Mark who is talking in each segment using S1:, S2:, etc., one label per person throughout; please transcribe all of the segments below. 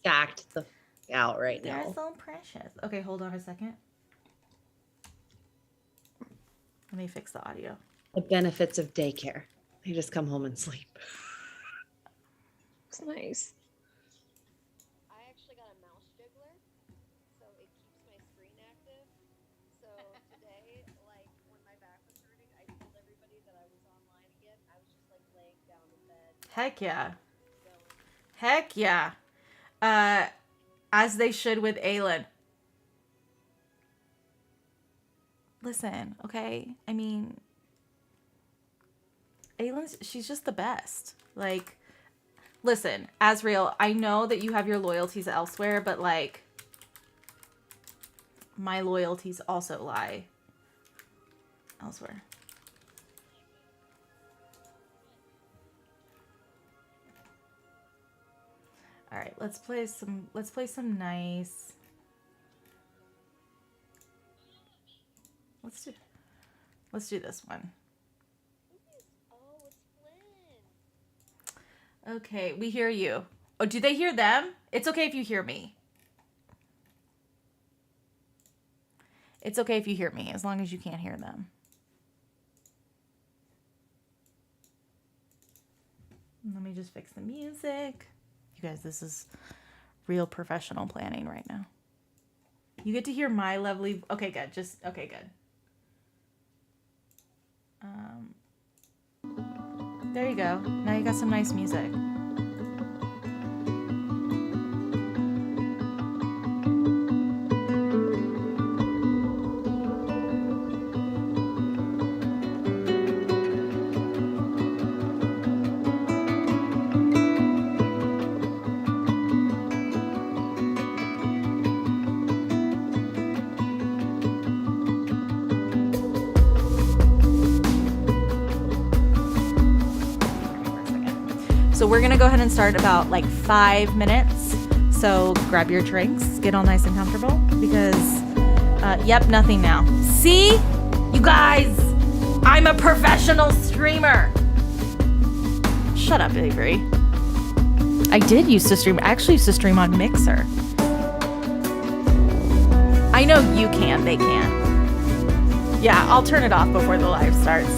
S1: gacked the out right now.
S2: They're so precious. Okay, hold on a second. Let me fix the audio.
S1: The benefits of daycare. They just come home and sleep.
S3: It's nice.
S4: I actually got a mouse jiggler, so it keeps my screen active. So today, like when my back was hurting, I told everybody that I was online again. I was just like laying down in bed.
S2: Heck yeah. Heck yeah. As they should with Aylin. Listen, okay? I mean, Aylin's, she's just the best. Like, listen, Azriel, I know that you have your loyalties elsewhere, but like, my loyalties also lie elsewhere. All right, let's play some nice. Let's do this one.
S4: Oh, it's Glint.
S2: Okay, we hear you. Oh, do they hear them? It's okay if you hear me. It's okay if you hear me, as long as you can't hear them. Let me just fix the music. You guys, this is real professional planning right now. You get to hear my lovely... Okay, good. Okay, good. There you go. Now you got some nice music. So we're gonna go ahead and start about like 5 minutes. So grab your drinks, get all nice and comfortable because, yep, nothing now. See? You guys, I'm a professional streamer. Shut up, Avery. I did used to stream, I actually used to stream on Mixer. I know you can, they can't. Yeah, I'll turn it off before the live starts.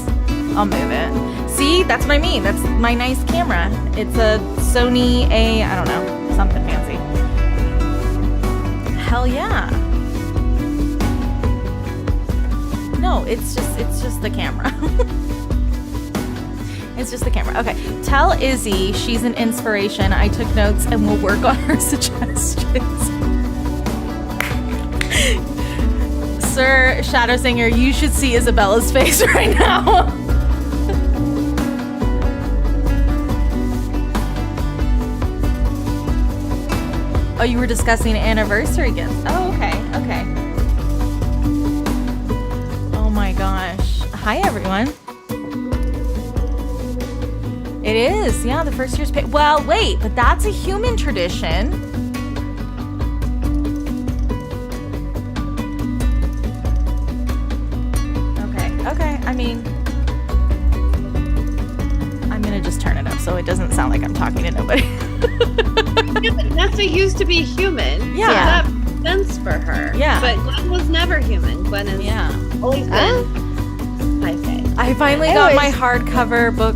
S2: I'll move it. See, that's what I mean. That's my nice camera. It's a Sony I don't know, something fancy. Hell yeah. No, it's just the camera. It's just the camera. Okay, tell Izzy she's an inspiration. I took notes and we'll work on her suggestions. Sir Shadow Singer, you should see Isabella's face right now. Oh, you were discussing anniversary gifts. Oh, okay. Oh my gosh. Hi, everyone. It is, yeah, the first year's pay. Well, wait, but that's a human tradition. Okay, I mean, I'm gonna just turn it up so it doesn't sound like I'm talking to nobody.
S1: Nessa used to be human.
S2: Yeah.
S1: So that makes sense for her.
S2: Yeah.
S1: But Gwen was never human. Gwen has always been high fae.
S2: I finally got my hardcover book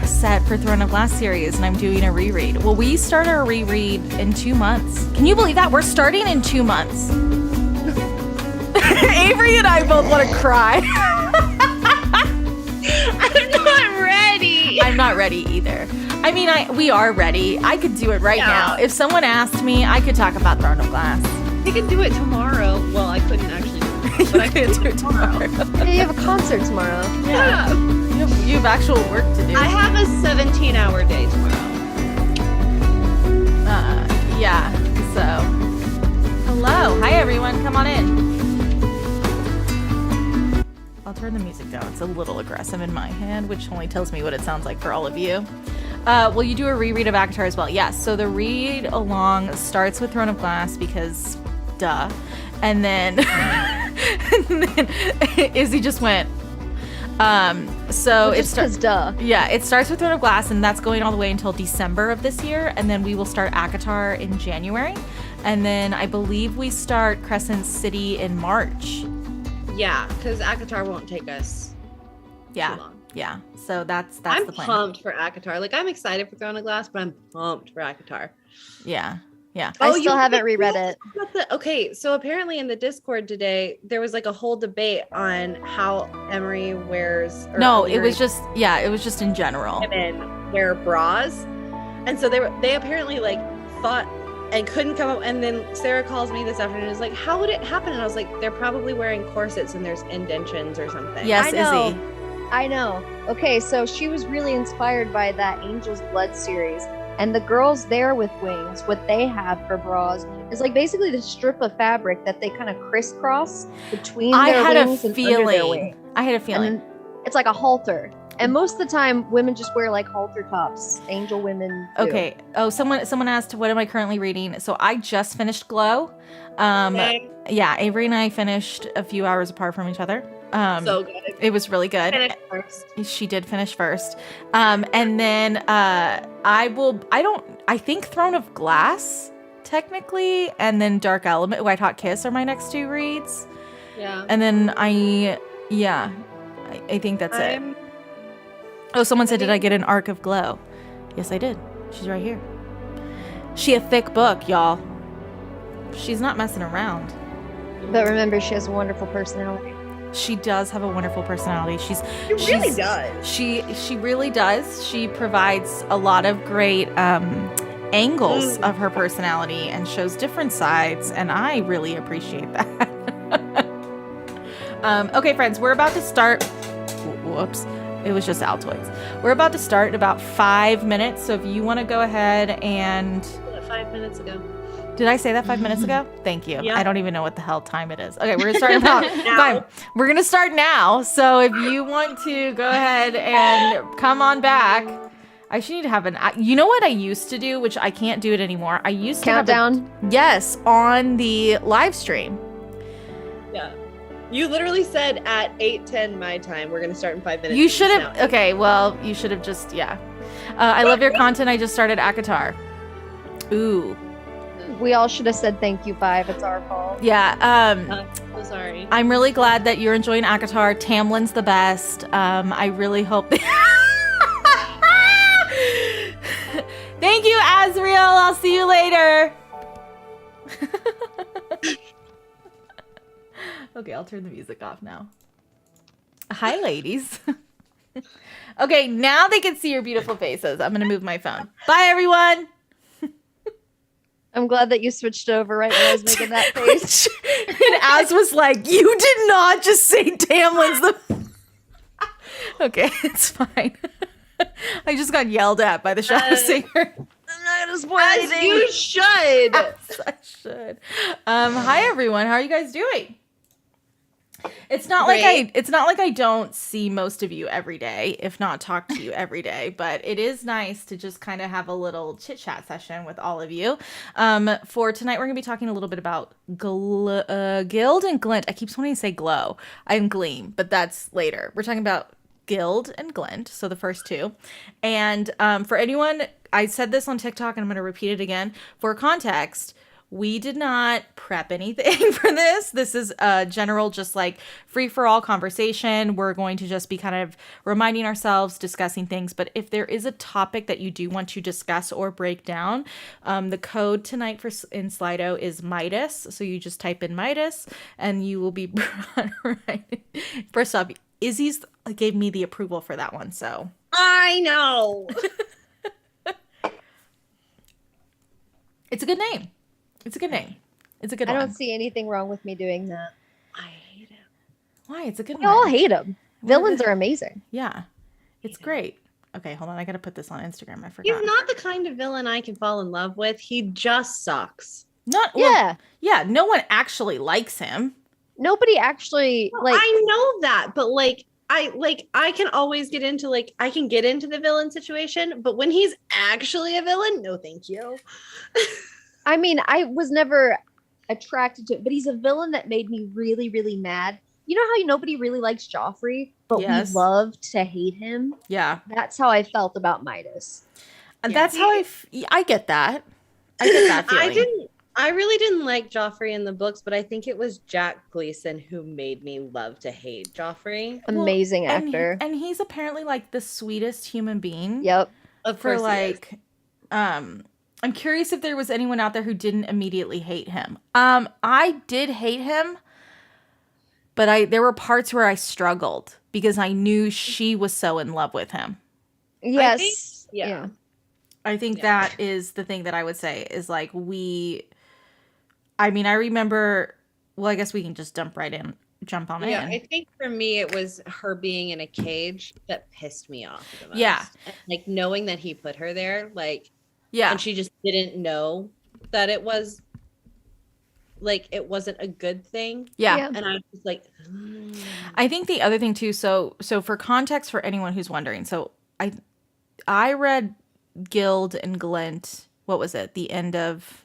S2: set for Throne of Glass series, and I'm doing a reread. Well, we start our reread in 2 months. Can you believe that? We're starting in 2 months. Avery and I both want to cry.
S1: I'm not ready.
S2: I'm not ready either. I mean, we are ready. I could do it right now. If someone asked me, I could talk about Throne of Glass.
S1: I could do it tomorrow. Well, I couldn't actually do it, but I could do it tomorrow.
S3: Yeah, you have a concert tomorrow.
S2: Yeah. You have actual work to do.
S1: I have a 17-hour day tomorrow.
S2: Yeah. So, hello. Hi, everyone. Come on in. I'll turn the music down. It's a little aggressive in my hand, which only tells me what it sounds like for all of you. Will you do a reread of Avatar as well? Yes. So the read along starts with Throne of Glass because, duh. And then, Izzy just went, So
S3: Just because, duh.
S2: Yeah, it starts with Throne of Glass, and that's going all the way until December of this year, and then we will start ACOTAR in January, and then I believe we start Crescent City in March.
S1: Yeah, because ACOTAR won't take us too long.
S2: Yeah. So that's
S1: I'm
S2: the plan.
S1: pumped for ACOTAR. Like, I'm excited for Throne of Glass, but I'm pumped for ACOTAR.
S2: Yeah.
S3: I still haven't reread it.
S1: Okay, so apparently in the Discord today, there was like a whole debate on how Emery wears.
S2: No, it was just in general.
S1: Women wear bras, and so they apparently like thought and couldn't come up. And then Sarah calls me this afternoon and is like, "How would it happen?" And I was like, "They're probably wearing corsets and there's indentions or something."
S2: Yes,
S3: Izzy. I know. Okay, so she was really inspired by that Angel's Blood series. And the girls there with wings, what they have for bras is like basically the strip of fabric that they kind of crisscross between their wings and under their wing.
S2: I had a feeling.
S3: And it's like a halter. And most of the time, women just wear like halter tops. Angel women do.
S2: Okay. Oh, someone asked, what am I currently reading? So I just finished Glow. Yeah, Avery and I finished a few hours apart from each other.
S1: So good.
S2: It was really good.
S1: Finished first.
S2: She did finish first. And then I think Throne of Glass, technically, and then Dark Element, White Hot Kiss are my next two reads.
S1: Yeah.
S2: And then I think that's it. Oh, someone said, did I get an Arc of Glow? Yes, I did. She's right here. She a thick book, y'all. She's not messing around.
S3: But remember, she has a wonderful personality.
S2: She does have a wonderful personality. She
S1: really does.
S2: She really does. She provides a lot of great angles of her personality and shows different sides, and I really appreciate that. Okay, friends, we're about to start. Whoops. It was just Altoids. We're about to start in about 5 minutes, so if you want to go ahead and...
S1: 5 minutes ago.
S2: Did I say that 5 minutes ago? Thank you.
S1: Yeah.
S2: I don't even know what the hell time it is. Okay, we're gonna start about fine. We're gonna start now. So if you want to go ahead and come on back, I should need to have an. You know what I used to do, which I can't do it anymore. I used to
S3: countdown.
S2: Yes, on the live stream.
S1: Yeah. You literally said at 8:10 my time, we're gonna start in 5 minutes.
S2: You should have. Okay, well, you should have just I love your content. I just started ACOTAR. Ooh.
S3: We all should have said thank you, 5. It's our fault.
S2: Yeah.
S1: So sorry.
S2: I'm really glad that you're enjoying ACOTAR. Tamlin's the best. I really hope that... Thank you, Azriel. I'll see you later. Okay, I'll turn the music off now. Hi, ladies. Okay, now they can see your beautiful faces. I'm going to move my phone. Bye, everyone.
S3: I'm glad that you switched over right when I was making that face.
S2: And Az was like, you did not just say Tamlin's the... Okay, it's fine. I just got yelled at by the Shadow Singer.
S3: I'm not going to spoil
S1: As
S3: anything.
S1: you should.
S2: As I should. Hi, everyone. How are you guys doing? It's not like I don't see most of you every day, if not talk to you every day, but it is nice to just kind of have a little chit chat session with all of you. For tonight, we're going to be talking a little bit about Gild and Glint. I keep wanting to say Glow. I'm Gleam, but that's later. We're talking about Gild and Glint, so the first two. And for anyone, I said this on TikTok and I'm going to repeat it again. For context, we did not prep anything for this. This is a general, just like free-for-all conversation. We're going to just be kind of reminding ourselves, discussing things. But if there is a topic that you do want to discuss or break down, the code tonight in Slido is Midas. So you just type in Midas and you will be right. First off, Izzy's gave me the approval for that one. So
S1: I know.
S2: It's a good name. It's a good name. It's a good
S3: I
S2: one.
S3: don't see anything wrong with me doing that.
S1: I hate him.
S2: Why? It's a good
S3: We
S2: one.
S3: all hate them. Villains are amazing.
S2: Yeah. It's great. Okay, hold on. I got to put this on Instagram. I forgot.
S1: He's not the kind of villain I can fall in love with. He just sucks.
S3: Yeah.
S2: Yeah, no one actually likes him.
S3: Nobody actually
S1: I know that, but I can always get into I can get into the villain situation, but when he's actually a villain, no thank you.
S3: I mean, I was never attracted to it, but he's a villain that made me really, really mad. You know how nobody really likes Joffrey? but
S2: Yes.
S3: we love to hate him.
S2: Yeah.
S3: That's how I felt about Midas.
S2: And
S5: Yeah.
S2: that's how I get that. I get that feeling.
S1: I really didn't like Joffrey in the books, but I think it was Jack Gleason who made me love to hate Joffrey.
S3: Amazing
S2: Well,
S3: actor.
S2: And he's apparently like the sweetest human being.
S3: Yep.
S1: Of
S2: For
S1: course,
S2: like, I'm curious if there was anyone out there who didn't immediately hate him. I did hate him, but there were parts where I struggled because I knew she was so in love with him.
S3: Yes.
S1: yeah.
S2: I think that is the thing that I would say is like I remember, well, I guess we can just jump on
S1: Yeah,
S2: in.
S1: I think for me it was her being in a cage that pissed me off the most.
S2: Yeah.
S1: And, like knowing that he put her there, like,
S2: Yeah.
S1: and she just didn't know that it was like it wasn't a good thing.
S2: Yeah.
S1: And I was just like,
S2: I think the other thing too, so for context for anyone who's wondering, so I read Gild and Glint, what was it? The end of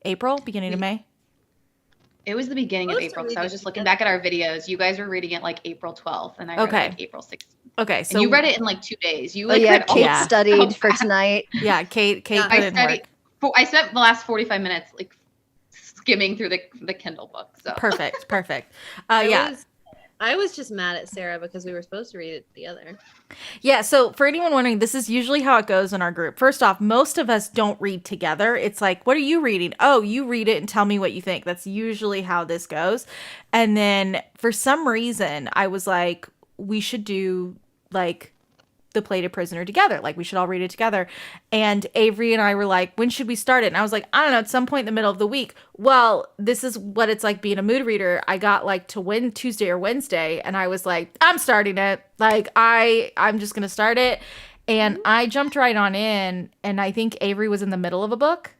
S2: April, beginning of May?
S5: It was the beginning of April because I was just looking back at our videos. You guys were reading it like April 12th, and I read it like April 16th.
S2: Okay, so
S5: and you read it in like 2 days. You
S3: Oh yeah,
S5: read all
S3: Kate
S5: of it
S3: studied
S5: so
S3: for
S5: fast.
S3: tonight.
S2: yeah, Kate put in work.
S5: I spent the last 45 minutes like skimming through the Kindle book. So
S2: Perfect.
S1: I was just mad at Sarah because we were supposed to read it together.
S2: Yeah, so for anyone wondering, this is usually how it goes in our group. First off, most of us don't read together. It's like, what are you reading? Oh, you read it and tell me what you think. That's usually how this goes. And then for some reason, I was like, we should do like The Plated Prisoner together. Like we should all read it together. And Avery and I were like, when should we start it? And I was like, I don't know, at some point in the middle of the week. Well, this is what it's like being a mood reader. I got like to Tuesday or Wednesday, and I was like, I'm starting it. Like I'm just gonna start it. And I jumped right on in, and I think Avery was in the middle of a book.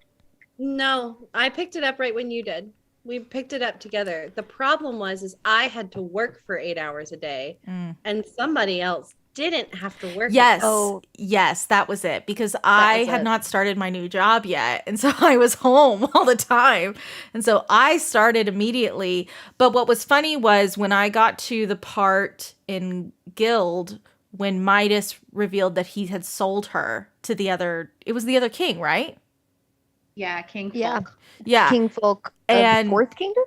S1: No, I picked it up right when you did. We picked it up together. The problem is I had to work for 8 hours a day, and somebody else didn't have to work.
S2: Yes. Yes, that was it. Because I had not started my new job yet. And so I was home all the time. And so I started immediately. But what was funny was when I got to the part in Gild when Midas revealed that he had sold her to the other king, right?
S5: yeah, King Folk.
S3: Yeah.
S2: Yeah.
S3: King Folk of
S2: And-
S3: the Fourth Kingdom?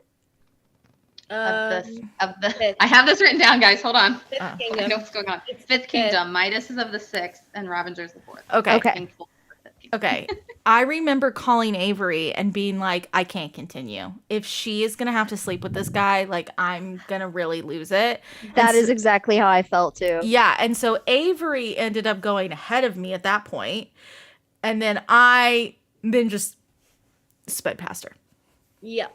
S5: Of the I have this written down, guys. Hold on.
S1: Fifth
S5: I
S1: Kingdom.
S5: know what's going on. Fifth Kingdom. Midas is of the 6th, and Ravengers the 4th.
S2: Okay.
S5: King Folk of the 5th Kingdom.
S2: Okay. I remember calling Avery and being like, I can't continue. If she is going to have to sleep with this guy, like, I'm going to really lose it.
S3: That is exactly how I felt too.
S2: Yeah. And so Avery ended up going ahead of me at that point. And then I just sped past her.
S1: Yeah.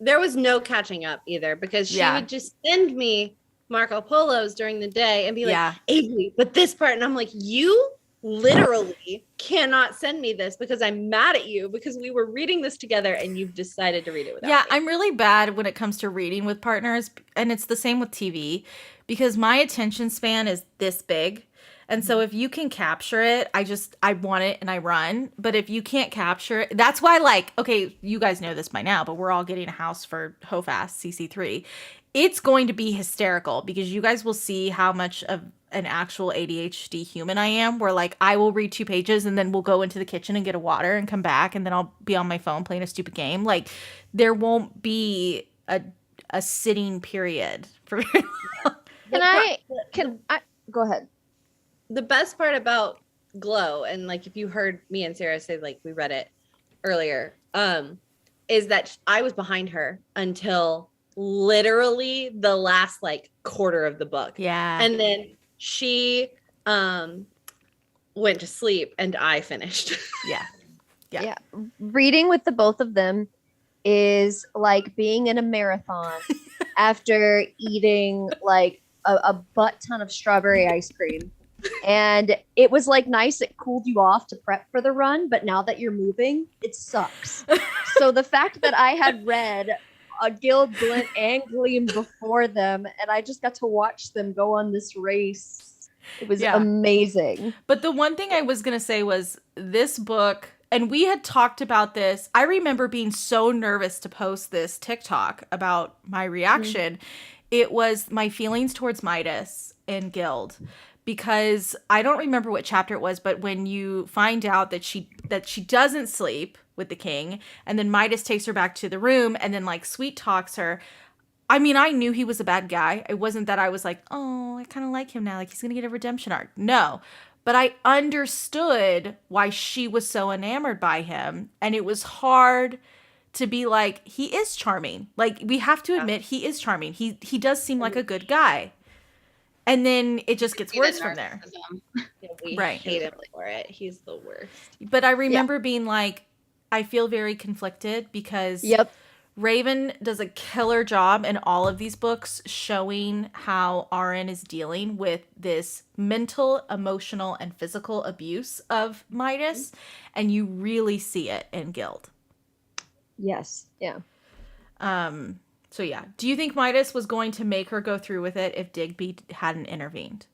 S1: There was no catching up either because she
S2: Yeah.
S1: would just send me Marco Polos during the day and be like,
S2: Yeah.
S1: Avery, but this part. And I'm like, you literally cannot send me this because I'm mad at you because we were reading this together and you've decided to read it without
S2: Yeah,
S1: me.
S2: I'm really bad when it comes to reading with partners. And it's the same with TV because my attention span is this big. And so if you can capture it, I want it and I run. But if you can't capture it, that's why, like, okay, you guys know this by now, but we're all getting a house for HOFAS CC3. It's going to be hysterical because you guys will see how much of an actual ADHD human I am, where like I will read 2 pages and then we'll go into the kitchen and get a water and come back and then I'll be on my phone playing a stupid game. Like there won't be a sitting period for very long.
S3: Can I go ahead?
S1: The best part about Glow, and like if you heard me and Sarah say like we read it earlier, is that I was behind her until literally the last like quarter of the book.
S2: Yeah.
S1: And then she went to sleep and I finished.
S2: Yeah.
S3: Reading with the both of them is like being in a marathon after eating like a butt ton of strawberry ice cream. And it was like nice. It cooled you off to prep for the run. But now that you're moving, it sucks. So the fact that I had read a Gild, Glint, and Gleam before them, and I just got to watch them go on this race. It was amazing.
S2: But the one thing I was going to say was this book, and we had talked about this. I remember being so nervous to post this TikTok about my reaction. it was my feelings towards Midas and Gild, because I don't remember what chapter it was, but when you find out that she doesn't sleep with the king, and then Midas takes her back to the room and then like sweet talks her. I mean, I knew he was a bad guy. It wasn't that I was like, oh, I kind of like him now. Like, he's going to get a redemption arc. No. But I understood why she was so enamored by him. And it was hard to be like, he is charming. Like, we have to admit, he is charming. He does seem like a good guy. And then it just gets worse from there.
S1: Yeah, we
S2: right.
S1: hate him for it. He's the worst.
S2: But I remember being like, I feel very conflicted because Raven does a killer job in all of these books showing how RN is dealing with this mental, emotional, and physical abuse of Midas. And you really see it in Gild.
S3: Yes. Yeah.
S2: So yeah. Do you think Midas was going to make her go through with it if Digby hadn't intervened?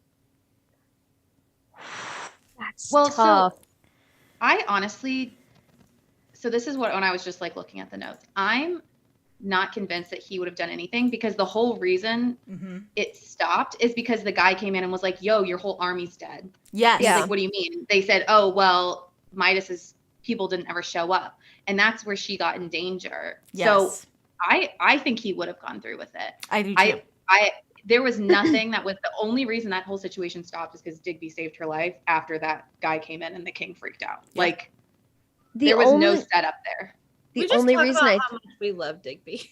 S3: That's
S5: Well,
S3: tough.
S5: so I honestly, so this is what, when I was just like looking at the notes, I'm not convinced that he would have done anything, because the whole reason it stopped is because the guy came in and was like, yo, your whole army's dead.
S2: Yes.
S3: Yeah.
S5: Like, what do you mean? They said, oh, well, Midas's people didn't ever show up. And that's where she got in danger.
S2: Yes.
S5: So I think he would have gone through with it.
S2: I do too.
S5: There was nothing that was the only reason that whole situation stopped is because Digby saved her life after that guy came in and the king freaked out.
S2: Yeah.
S5: Like, there was no setup there.
S3: The
S1: we just
S3: only
S1: talk
S3: reason
S1: about how much we love Digby.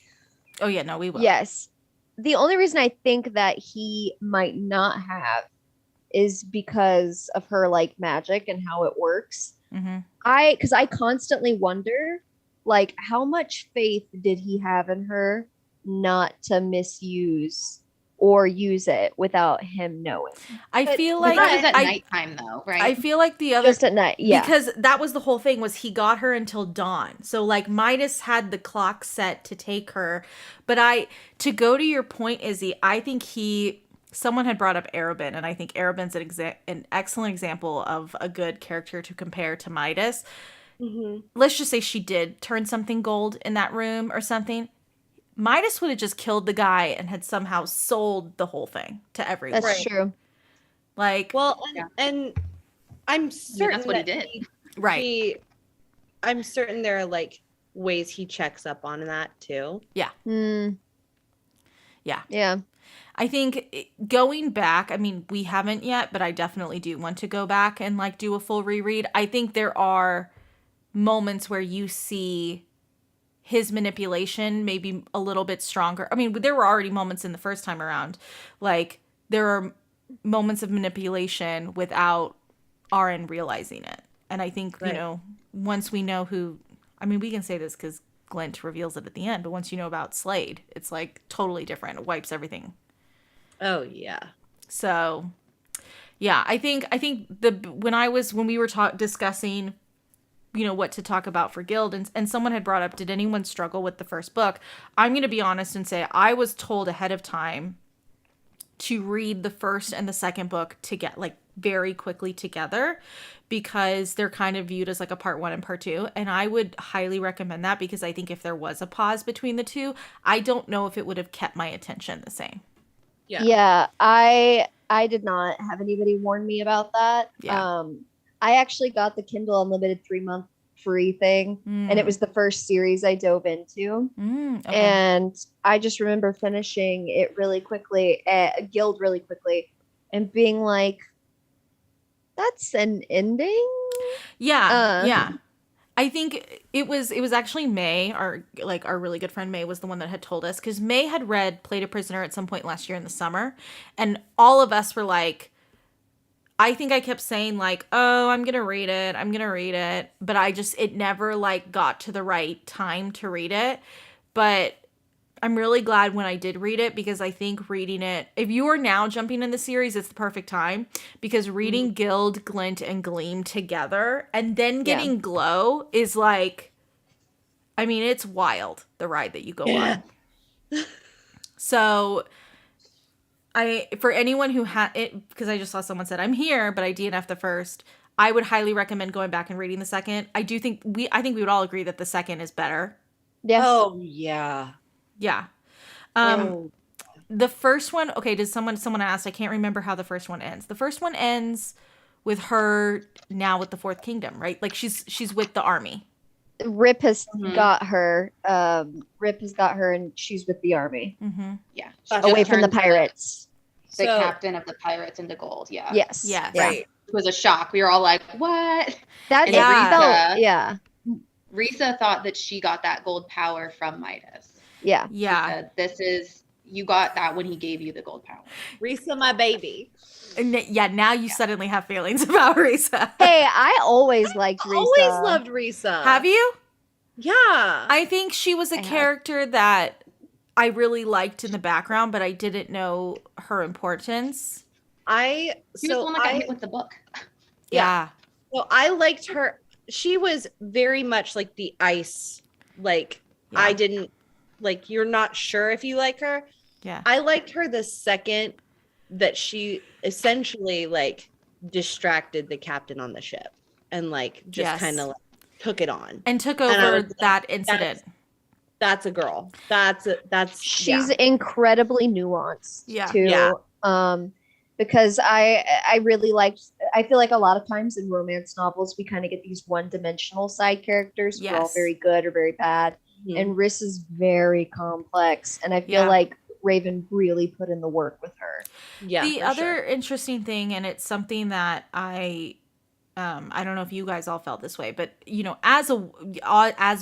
S2: Oh yeah, no, we will.
S3: Yes. The only reason I think that he might not have is because of her like magic and how it works. Because I constantly wonder, like, how much faith did he have in her not to misuse or use it without him knowing?
S2: I feel like
S5: that was at nighttime though, right?
S2: I feel like the other
S3: Just at night, yeah.
S2: Because that was the whole thing, was he got her until dawn. So like Midas had the clock set to take her, but to go to your point, Izzy, I think someone had brought up Arabin, and I think Arabin's an excellent example of a good character to compare to Midas. Let's just say she did turn something gold in that room or something. Midas would have just killed the guy and had somehow sold the whole thing to everyone.
S3: That's true.
S2: Like,
S1: well, and I'm certain
S5: that's what he did.
S2: Right.
S1: I'm certain there are like ways he checks up on that too.
S2: Yeah. Yeah.
S3: Yeah.
S2: I think going back, I mean, we haven't yet, but I definitely do want to go back and like do a full reread. I think there are moments where you see his manipulation maybe a little bit stronger. I mean, there were already moments in the first time around. Like, there are moments of manipulation without RN realizing it. And I think, you know, once we know who, I mean, we can say this because Glint reveals it at the end, but once you know about Slade, it's like totally different. It wipes everything.
S1: Oh yeah.
S2: So, yeah, I think when we were discussing, you know, what to talk about for Gild, and someone had brought up, did anyone struggle with the first book? I'm going to be honest and say I was told ahead of time to read the first and the second book to get like very quickly together, because they're kind of viewed as like a part 1 and part 2. And I would highly recommend that, because I think if there was a pause between the two, I don't know if it would have kept my attention the same.
S3: Yeah. I did not have anybody warn me about that.
S2: Yeah.
S3: I actually got the Kindle Unlimited 3-month free thing, and it was the first series I dove into.
S2: Okay.
S3: And I just remember finishing it really quickly, Gild really quickly, and being like, that's an ending?
S2: Yeah. Yeah. I think it was actually May, our really good friend May was the one that had told us, because May had read Played a Prisoner at some point last year in the summer, and all of us were like, I think I kept saying like, oh, I'm going to read it. But it never like got to the right time to read it. But I'm really glad when I did read it, because I think reading it, if you are now jumping in the series, it's the perfect time, because reading Gild, Glint, and Gleam together and then getting Glow is like, I mean, it's wild, the ride that you go on. So for anyone who had it, because I just saw someone said I'm here, but I DNF the first, I would highly recommend going back and reading the second. I think we would all agree that the second is better.
S3: Yeah.
S1: Oh yeah.
S2: Yeah. the first one, okay, does someone asked, I can't remember how the first one ends. The first one ends with her now with the Fourth Kingdom, right? Like she's with the army.
S3: Rip has
S5: Mhm.
S3: got her. Rip has got her, and she's with the army,
S2: Mm-hmm.
S5: Yeah.
S3: away from the
S5: turned
S3: pirates.
S5: The
S1: So-
S5: captain of the pirates into gold. Yeah.
S3: Yes.
S2: Yes.
S3: Yeah.
S1: Right.
S5: It was a shock. We were all like, what?
S3: That
S5: And
S2: Yeah.
S3: felt. Yeah.
S5: Risa thought that she got that gold power from Midas.
S3: Yeah.
S5: She
S2: Yeah.
S5: said, you got that when he gave you the gold power.
S1: Risa, my baby.
S2: And yeah, now you suddenly have feelings about Risa.
S3: Hey, I always liked Risa.
S1: Always loved Risa.
S2: Have you?
S1: Yeah.
S2: I think she was a
S3: I have.
S2: character that I really liked in the background, but I didn't know her importance.
S1: I
S5: She was the one that got hit with the book.
S2: Yeah.
S1: well, I liked her. She was very much like the ice. Like
S2: Yeah.
S1: I didn't like. You're not sure if you like her.
S2: Yeah.
S1: I liked her the second that she essentially like distracted the captain on the ship and like just
S2: Yes.
S1: kind of like, took it on.
S2: And took
S1: And I
S2: over
S1: was like,
S2: that incident.
S1: That's a girl.
S3: She's
S1: yeah.
S3: incredibly nuanced
S2: Yeah.
S3: too.
S1: Yeah.
S3: Because I really liked. I feel like a lot of times in romance novels we kind of get these one-dimensional side characters who are all
S2: Yes.
S3: very good or very bad,
S1: Mhm.
S3: and Riss is very complex, and I feel
S2: Yeah.
S3: like Raven really put in the work with her.
S1: Yeah.
S2: The
S1: for
S2: other
S1: sure.
S2: interesting thing, and it's something that I don't know if you guys all felt this way, but you know, as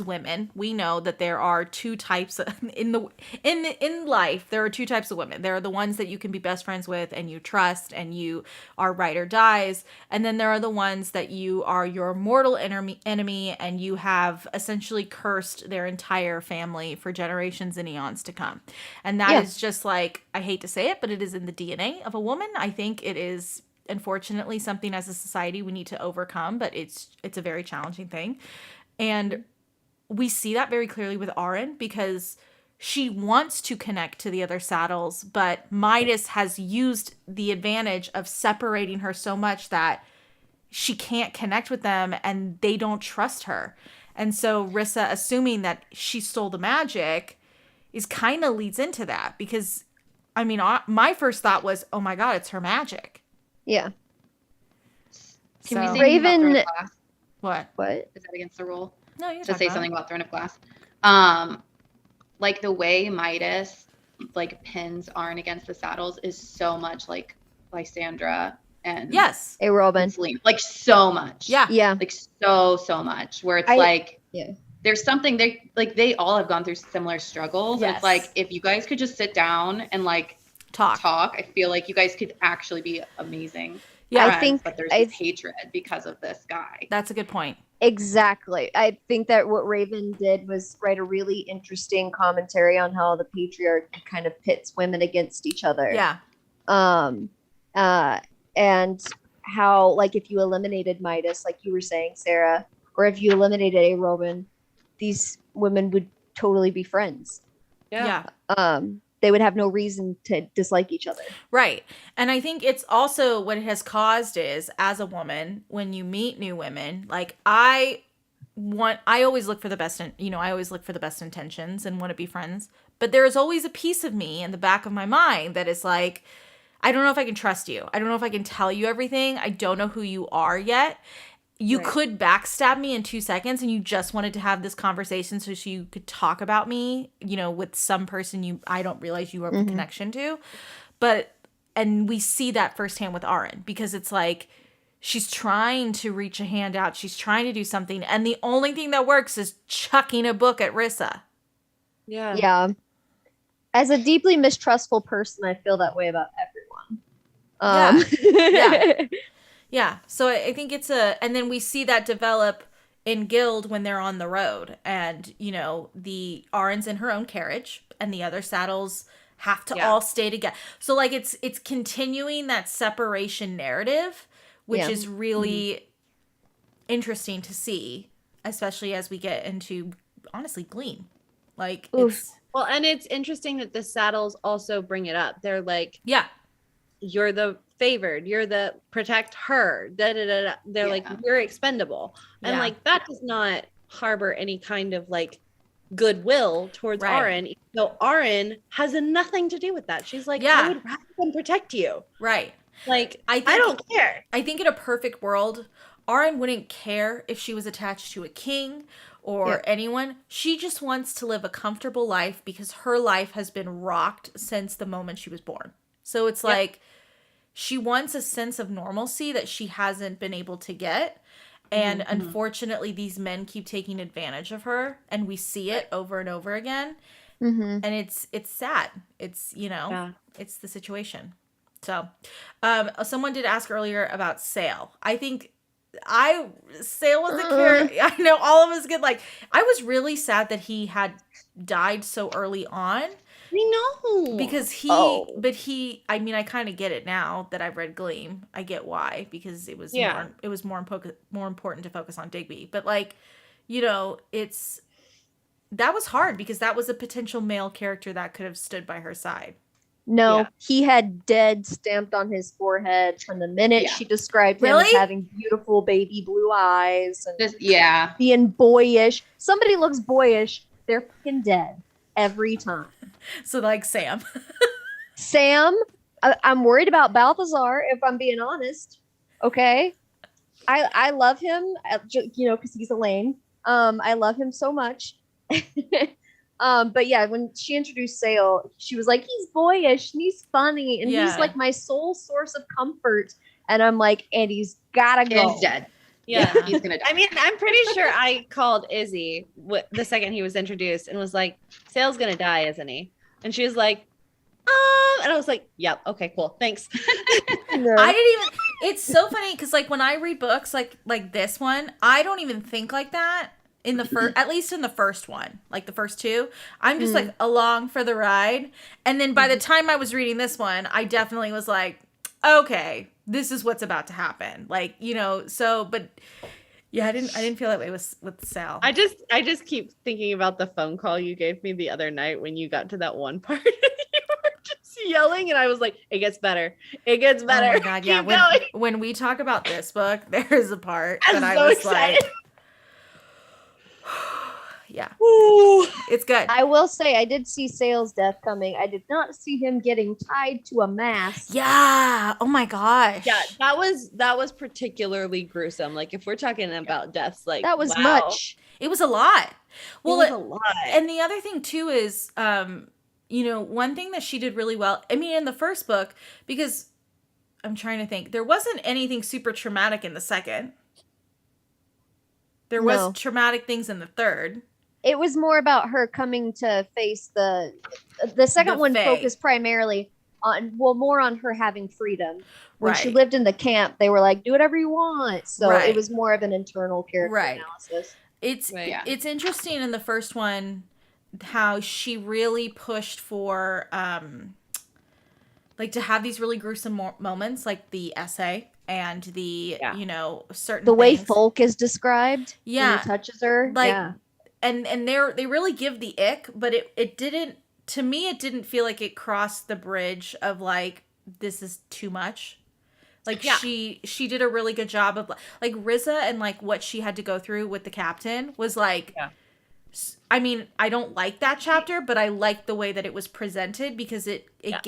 S2: women, we know that there are two types in life. There are two types of women. There are the ones that you can be best friends with and you trust and you are ride or dies, and then there are the ones that you are your mortal enemy and you have essentially cursed their entire family for generations and eons to come. And that
S3: Yeah.
S2: is just like, I hate to say it, but it is in the DNA of a woman. I think it is unfortunately something as a society we need to overcome, but it's a very challenging thing. And we see that very clearly with Arin because she wants to connect to the other saddles, but Midas has used the advantage of separating her so much that she can't connect with them and they don't trust her. And so Rissa assuming that she stole the magic is kind of leads into that because I mean, my first thought was, oh my God, it's her magic.
S3: Yeah.
S5: Can we
S2: So-
S5: say
S3: Raven-
S5: Raven? Throne of Glass?
S2: What?
S3: What?
S5: Is that against the rule?
S2: No, you
S5: To
S2: talk
S5: say
S2: about
S5: something
S2: it.
S5: about Throne of Glass. Like the way Midas like pins Arn against the saddles is so much like Lysandra and
S2: Yes.
S3: Hey, Robin.
S5: Selene. Like so much.
S2: Yeah.
S3: Yeah.
S5: Like so much. Where it's
S3: Yeah.
S5: there's something they all have gone through similar struggles. And
S2: Yes.
S5: it's like if you guys could just sit down and like
S2: Talk.
S5: I feel like you guys could actually be amazing.
S2: Yeah.
S3: I
S5: friends,
S3: think-
S5: but there's
S3: I-
S5: this hatred because of this guy.
S2: That's a good point.
S3: Exactly. I think that what Raven did was write a really interesting commentary on how the patriarchy kind of pits women against each other.
S2: Yeah.
S3: And how, like, if you eliminated Midas, like you were saying, Sarah, or if you eliminated a Robin, these women would totally be friends.
S2: Yeah.
S3: They would have no reason to dislike each other.
S2: Right. And I think it's also what it has caused is as a woman, when you meet new women, like I always look for the best, I always look for the best intentions and want to be friends. But there is always a piece of me in the back of my mind that is like, I don't know if I can trust you. I don't know if I can tell you everything. I don't know who you are yet. You
S1: Right.
S2: could backstab me in 2 seconds and you just wanted to have this conversation so you could talk about me, with some person I don't realize you have a connection to. And we see that firsthand with Arin because it's like she's trying to reach a hand out. She's trying to do something. And the only thing that works is chucking a book at Rissa.
S1: Yeah.
S3: Yeah. As a deeply mistrustful person, I feel that way about everyone.
S2: Yeah. Yeah. So I think and then we see that develop in Gild when they're on the road and, the Arin's in her own carriage and the other saddles have to all stay together. So like it's continuing that separation narrative, which
S3: Yeah.
S2: is really interesting to see, especially as we get into honestly Gleam. Like
S3: Oof.
S1: Well, and it's interesting that the saddles also bring it up. They're like,
S2: yeah.
S1: you're the favored, you're the protect her. Da, da, da, da. They're like,
S5: Yeah.
S1: you're expendable. And
S2: Yeah.
S1: like that does not harbor any kind of like goodwill towards
S2: Right.
S1: Aaron, even though Aaron has nothing to do with that. She's like,
S2: Yeah.
S1: I would rather than protect you.
S2: Right.
S1: Like,
S2: I
S1: I
S2: think-
S1: don't care.
S2: I think in a perfect world, Aaron wouldn't care if she was attached to a king or
S3: Yep.
S2: anyone. She just wants to live a comfortable life because her life has been rocked since the moment she was born. So it's
S1: Yep.
S2: like she wants a sense of normalcy that she hasn't been able to get. And unfortunately, these men keep taking advantage of her, and we see it over and over again.
S3: Mm-hmm.
S2: And it's sad. It's, you know,
S1: Yeah.
S2: it's the situation. So, someone did ask earlier about Sale. I think Sale was the character. I know all of us get like, I was really sad that he had died so early on
S1: I know.
S2: because I mean, I kind of get it now that I've read Gleam. I get why, because it was
S1: Yeah.
S2: more important to focus on Digby. But like, you know, that was hard because that was a potential male character that could have stood by her side.
S3: No,
S1: Yeah.
S3: he had dead stamped on his forehead from the minute
S5: Yeah.
S3: she described him as
S2: Really?
S3: having beautiful baby blue eyes and
S5: Yeah.
S3: being boyish. Somebody looks boyish, they're fucking dead every time.
S2: So like Sam.
S3: Sam, I'm worried about Balthazar, if I'm being honest. Okay, I love him, you know, because he's Elaine. I love him so much. But yeah, when she introduced Sale, she was like, he's boyish and he's funny and
S2: Yeah.
S3: he's like my sole source of comfort. And I'm like, and he's gotta go.
S5: He's dead.
S1: Yeah.
S5: He's gonna die.
S1: I mean, I'm pretty sure I called Izzy the second he was introduced and was like, Sale's gonna die, isn't he? And she was like, and I was like, yep, okay, cool, thanks.
S3: No.
S2: I didn't even. It's so funny because like when I read books like this one, I don't even think like that in the first, at least in the first one, like the first two. I'm just like along for the ride, and then by the time I was reading this one, I definitely was like, okay, this is what's about to happen. Like, you know, so but yeah, I didn't feel that way with Sal.
S1: I just keep thinking about the phone call you gave me the other night when you got to that one part. You were just yelling, and I was like, "It gets better. It gets better."
S2: Oh my god, yeah.
S1: Keep going.
S2: When we talk about this book, there is a part
S1: I'm
S2: that I
S1: so
S2: was
S1: excited.
S2: like, yeah,
S1: Ooh.
S2: it's good.
S3: I will say I did see Sale's death coming. I did not see him getting tied to a mast.
S2: Yeah. Oh my gosh.
S1: Yeah, that was particularly gruesome. Like if we're talking about deaths, like
S3: That was
S1: wow.
S3: much.
S2: It was a lot. Well,
S1: It was a lot.
S2: and the other thing too is, you know, one thing that she did really well. I mean, in the first book, because I'm trying to think, there wasn't anything super traumatic in the second. There was
S3: No.
S2: traumatic things in the third.
S3: It was more about her coming to face the second
S2: The
S3: one
S2: Fae.
S3: focused primarily on, well, more on her having freedom. When she
S2: Right.
S3: lived in the camp, they were like, do whatever you want. So
S2: Right.
S3: it was more of an internal character
S2: Right.
S3: analysis.
S2: It's
S1: Right.
S5: Yeah.
S2: it's interesting in the first one how she really pushed for like to have these really gruesome moments, like the essay and the
S1: Yeah.
S2: you know certain
S3: The way
S2: things.
S3: Folk is described,
S2: Yeah.
S3: when he touches her,
S2: Like,
S3: yeah.
S2: and they really give the ick, but it didn't, to me it didn't feel like it crossed the bridge of like this is too much. Like
S1: Yeah.
S2: she did a really good job of like Riza, and like what she had to go through with the captain was like,
S1: Yeah.
S2: I mean, I don't like that chapter, but I like the way that it was presented because it
S1: Yeah.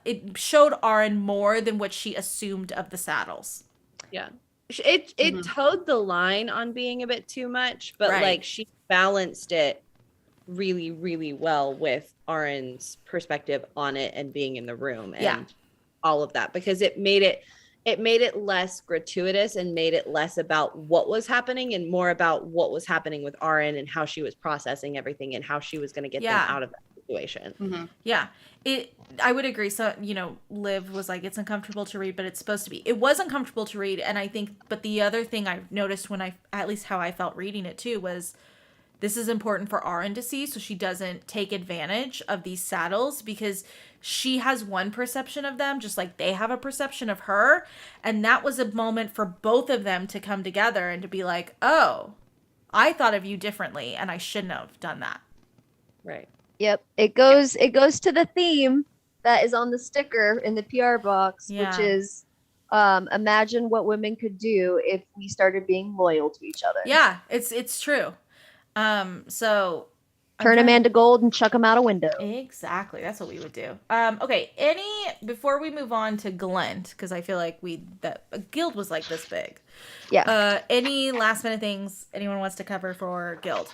S2: it showed Aaron more than what she assumed of the saddles.
S1: Yeah. It
S5: Mhm.
S1: towed the line on being a bit too much, but
S2: Right.
S1: like she balanced it really, really well with Aaron's perspective on it and being in the room and
S2: Yeah.
S1: all of that, because it made it less gratuitous and made it less about what was happening and more about what was happening with Aaron and how she was processing everything and how she was going to get
S2: Yeah.
S1: them out of that situation.
S5: Mhm.
S2: Yeah, I would agree. So, you know, Liv was like, it's uncomfortable to read, but it's supposed to be. It was uncomfortable to read, and I think, but the other thing I noticed when at least how I felt reading it too, was this is important for Aaron to see, so she doesn't take advantage of these saddles, because she has one perception of them, just like they have a perception of her, and that was a moment for both of them to come together and to be like, oh, I thought of you differently, and I shouldn't have done that.
S1: Right.
S3: Yep. It goes to the theme that is on the sticker in the PR box,
S2: Yeah.
S3: which is imagine what women could do if we started being loyal to each other.
S2: Yeah, it's true. So
S3: Turn a man to gold and chuck him out a window.
S2: Exactly. That's what we would do. Okay. Before we move on to Glint, because I feel like Gild was like this big.
S3: Yeah.
S2: Any last minute things anyone wants to cover for Gild?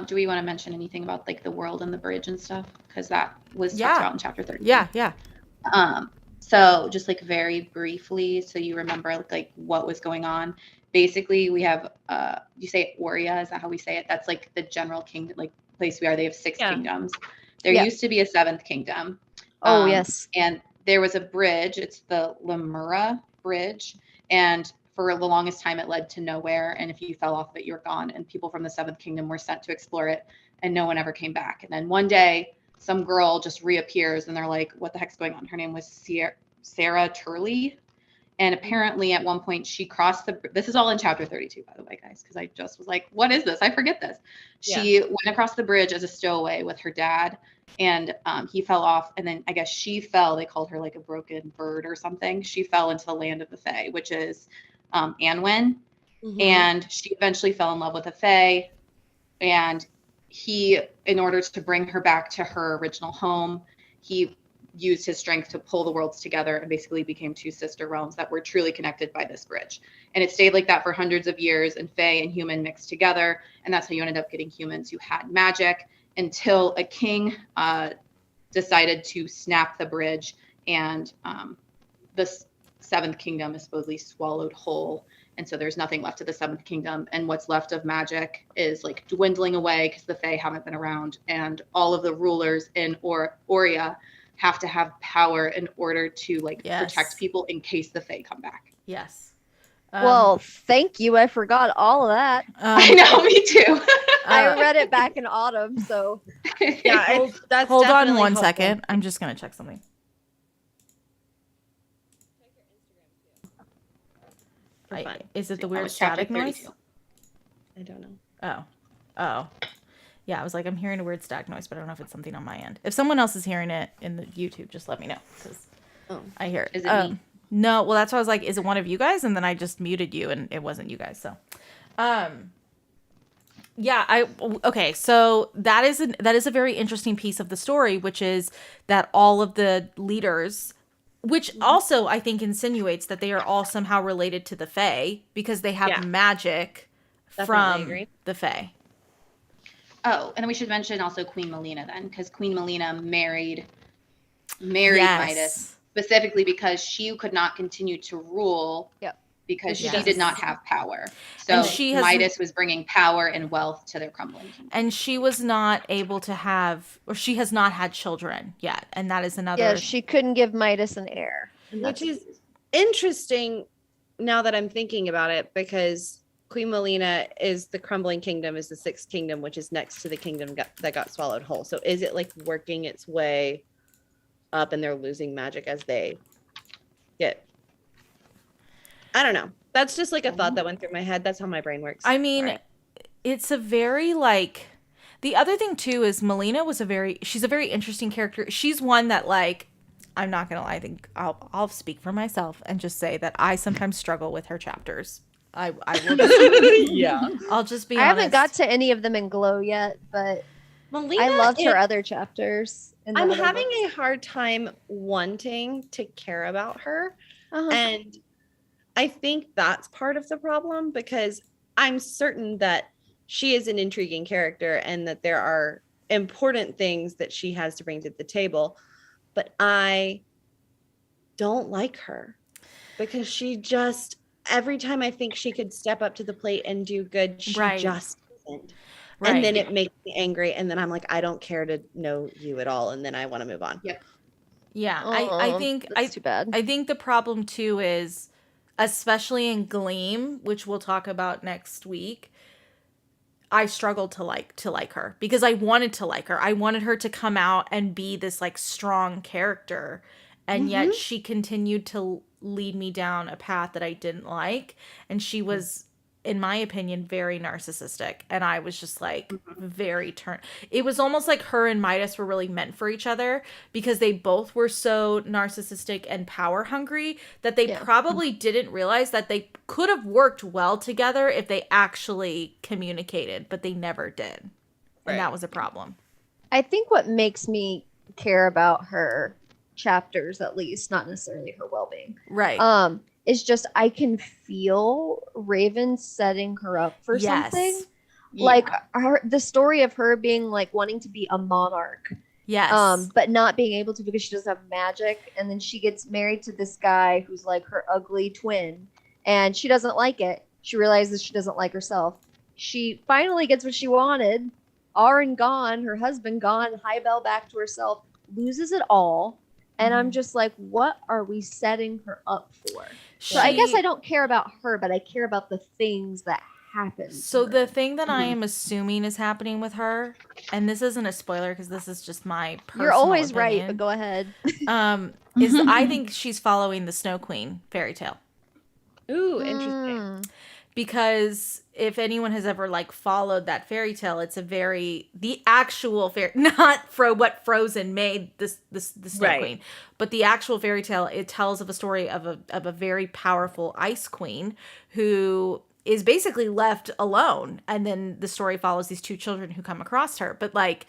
S5: Do we want to mention anything about like the world and the bridge and stuff? Because that was talked about in chapter 30.
S2: Yeah.
S5: So just like very briefly, so you remember like what was going on. Basically, we have you say Oria, is that how we say it? That's like the general kingdom, like place we are. They have 6 kingdoms. There used to be a 7th kingdom.
S3: Oh yes.
S5: And there was a bridge. It's the Lemura Bridge, and for the longest time, it led to nowhere. And if you fell off of it, you were gone. And people from the 7th kingdom were sent to explore it, and no one ever came back. And then one day, some girl just reappears, and they're like, "What the heck's going on?" Her name was Sarah Turley. And apparently at one point she crossed this is all in chapter 32, by the way, guys, because I just was like, what is this? I forget this. She went across the bridge as a stowaway with her dad, and he fell off. And then I guess she fell. They called her like a broken bird or something. She fell into the land of the Fae, which is Anwen. Mm-hmm. And she eventually fell in love with a Fae. And he, in order to bring her back to her original home, he used his strength to pull the worlds together and basically became 2 sister realms that were truly connected by this bridge. And it stayed like that for hundreds of years, and Fae and human mixed together. And that's how you ended up getting humans who had magic, until a king decided to snap the bridge, and the 7th kingdom is supposedly swallowed whole. And so there's nothing left of the 7th kingdom. And what's left of magic is like dwindling away because the Fae haven't been around. And all of the rulers in Oria have to have power in order to like protect people in case the Fae come back.
S2: Yes.
S3: Well, thank you. I forgot all of that.
S5: I know, me too.
S3: I read it back in autumn, so
S1: yeah. That's
S2: hold on one
S1: helpful.
S2: second. I'm just gonna check something. Is it the weird static noise?
S1: I don't know.
S2: Oh. Yeah, I was like, I'm hearing a weird static noise, but I don't know if it's something on my end. If someone else is hearing it in the YouTube, just let me know, because I hear it.
S5: Is it me?
S2: No, well, that's why I was like, is it one of you guys? And then I just muted you, and it wasn't you guys. So, okay. So that is a very interesting piece of the story, which is that all of the leaders, which also I think insinuates that they are all somehow related to the Fae because they have magic from the Fae.
S5: Oh, and then we should mention also Queen Molina then, because Queen Molina married Midas specifically because she could not continue to rule because she did not have power. So Midas was bringing power and wealth to their crumbling kingdom.
S2: And she was not able to have, or she has not had children yet. And that is another.
S3: Yeah, she couldn't give Midas an heir.
S1: Which is interesting now that I'm thinking about it, because Queen Molina is the crumbling kingdom, is the 6th kingdom, which is next to the kingdom that got swallowed whole. So is it like working its way up and they're losing magic as they get? I don't know. That's just like a thought that went through my head. That's how my brain works.
S2: I mean, it's a very like, the other thing too is Molina was she's a very interesting character. She's one that like, I'm not going to lie. I think I'll speak for myself and just say that I sometimes struggle with her chapters. I will just, I'll just be honest.
S3: I haven't got to any of them in Glow yet, but
S1: Molina,
S3: I loved her other chapters.
S1: I'm having a hard time wanting to care about her. And I think that's part of the problem, because I'm certain that she is an intriguing character and that there are important things that she has to bring to the table. But I don't like her because she just, every time I think she could step up to the plate and do good, she just doesn't. Right. And then it makes me angry. And then I'm like, I don't care to know you at all. And then I want to move on.
S2: Yeah. I think
S3: that's too bad.
S2: I think the problem too is, especially in Gleam, which we'll talk about next week, I struggled to like her because I wanted to like her. I wanted her to come out and be this like strong character. And yet she continued to lead me down a path that I didn't like. And she was, in my opinion, very narcissistic. And I was just like it was almost like her and Midas were really meant for each other because they both were so narcissistic and power hungry that they probably didn't realize that they could have worked well together if they actually communicated, but they never did. and that was a problem.
S3: I think what makes me care about her chapters, at least, not necessarily her well-being,
S2: Right.
S3: is just I can feel Raven setting her up for something. Like the story of her being like wanting to be a monarch,
S2: Yes.
S3: but not being able to because she doesn't have magic, and then she gets married to this guy who's like her ugly twin, and she doesn't like it. She realizes she doesn't like herself. She finally gets what she wanted. Aaron gone, her husband gone, Highbell back to herself, loses it all. And I'm just like, what are we setting her up for? So I guess I don't care about her, but I care about the things that happen.
S2: So the thing that I am assuming is happening with her, and this isn't a spoiler because this is just my personal
S3: You're always
S2: opinion,
S3: right, but go ahead.
S2: is I think she's following the Snow Queen fairy tale.
S1: Ooh, interesting.
S2: Because if anyone has ever like followed that fairy tale, it's the actual not what Frozen made the Snow Queen, but the actual fairy tale. It tells of a story of a very powerful ice queen who is basically left alone, and then the story follows these two children who come across her. But like,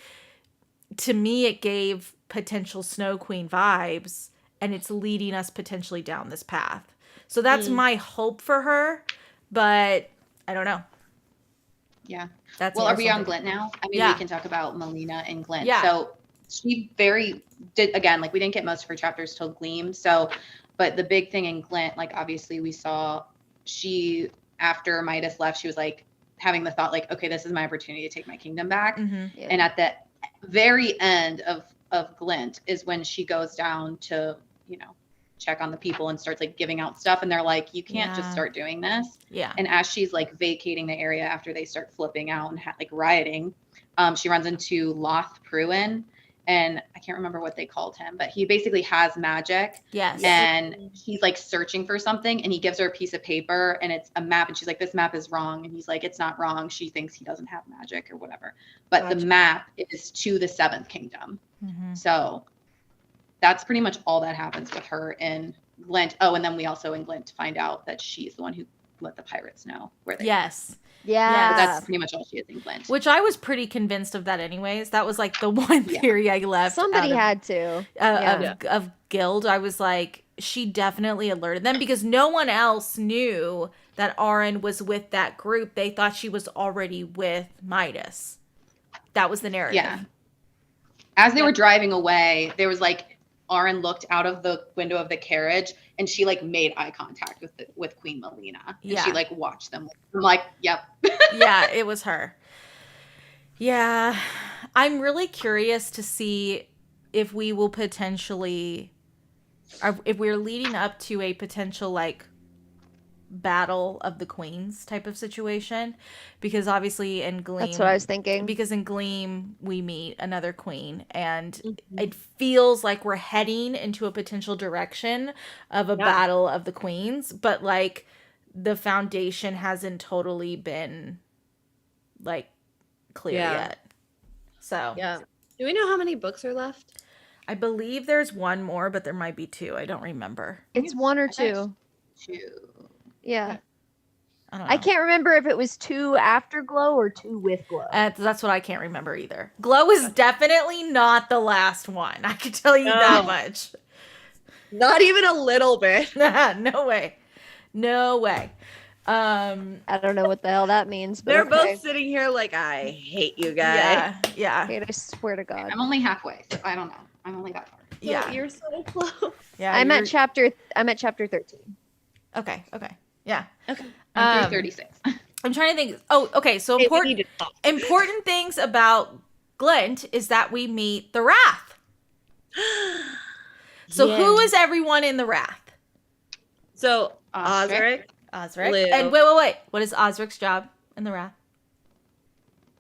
S2: to me, it gave potential Snow Queen vibes, and it's leading us potentially down this path. So that's my hope for her. But I don't know.
S5: Yeah.
S2: That's
S5: well, are we on Glint now? I mean, we can talk about Molina and Glint.
S2: Yeah.
S5: So she again, like we didn't get most of her chapters till Gleam. So, but the big thing in Glint, like obviously we saw after Midas left, she was like having the thought like, okay, this is my opportunity to take my kingdom back.
S2: Mm-hmm.
S5: Yeah. And at the very end of Glint is when she goes down to, check on the people and starts like giving out stuff, and they're like, you can't just start doing this. And as she's like vacating the area after they start flipping out and like rioting, she runs into Loth Pruin, and I can't remember what they called him, but he basically has magic. And he's like searching for something, and he gives her a piece of paper and it's a map, and she's like, this map is wrong, and he's like, it's not wrong. She thinks he doesn't have magic or whatever, but the map is to the Seventh Kingdom. So that's pretty much all that happens with her in Glint. Oh, and then we also in Glint find out that she's the one who let the pirates know where they are.
S3: Yeah.
S5: But that's pretty much all she is in Glint.
S2: Which I was pretty convinced of that anyways. That was like the one theory I left.
S3: Somebody had to.
S2: Of Gild. I was like, she definitely alerted them because no one else knew that Aaron was with that group. They thought she was already with Midas. That was the narrative.
S5: Yeah. As they were driving away, there was like, Aaron looked out of the window of the carriage and she like made eye contact with Queen Molina. And she like watched them. I'm like, yep.
S2: Yeah, it was her. Yeah. I'm really curious to see if we will potentially, if we're leading up to a potential like battle of the queens type of situation, because obviously in Gleam,
S3: that's what I was thinking,
S2: because in Gleam we meet another queen, and it feels like we're heading into a potential direction of a battle of the queens, but like the foundation hasn't totally been like clear yet. So
S1: do we know how many books are left?
S2: I believe there's one more, but there might be two. I don't remember.
S3: It's one or two. Yeah.
S2: I don't know.
S3: I can't remember if it was 2 after Glow or 2 with Glow.
S2: That's what I can't remember either. Glow is definitely not the last one. I can tell you that much.
S1: Not even a little bit.
S2: No way. No way.
S3: I don't know what the hell that means. But
S1: they're both sitting here like, I hate you guys.
S2: Yeah.
S3: I swear to God.
S5: I'm only halfway, so I don't know. I'm only that far.
S2: Yeah.
S1: You're so close.
S2: Yeah.
S3: I'm at chapter 13.
S2: Okay. Yeah.
S5: Okay. I'm through 36.
S2: I'm trying to think. Oh, okay. So important things about Glint is that we meet the Wrath. So who is everyone in the Wrath?
S1: So Osric.
S2: Lou. And wait. What is Osric's job in the Wrath?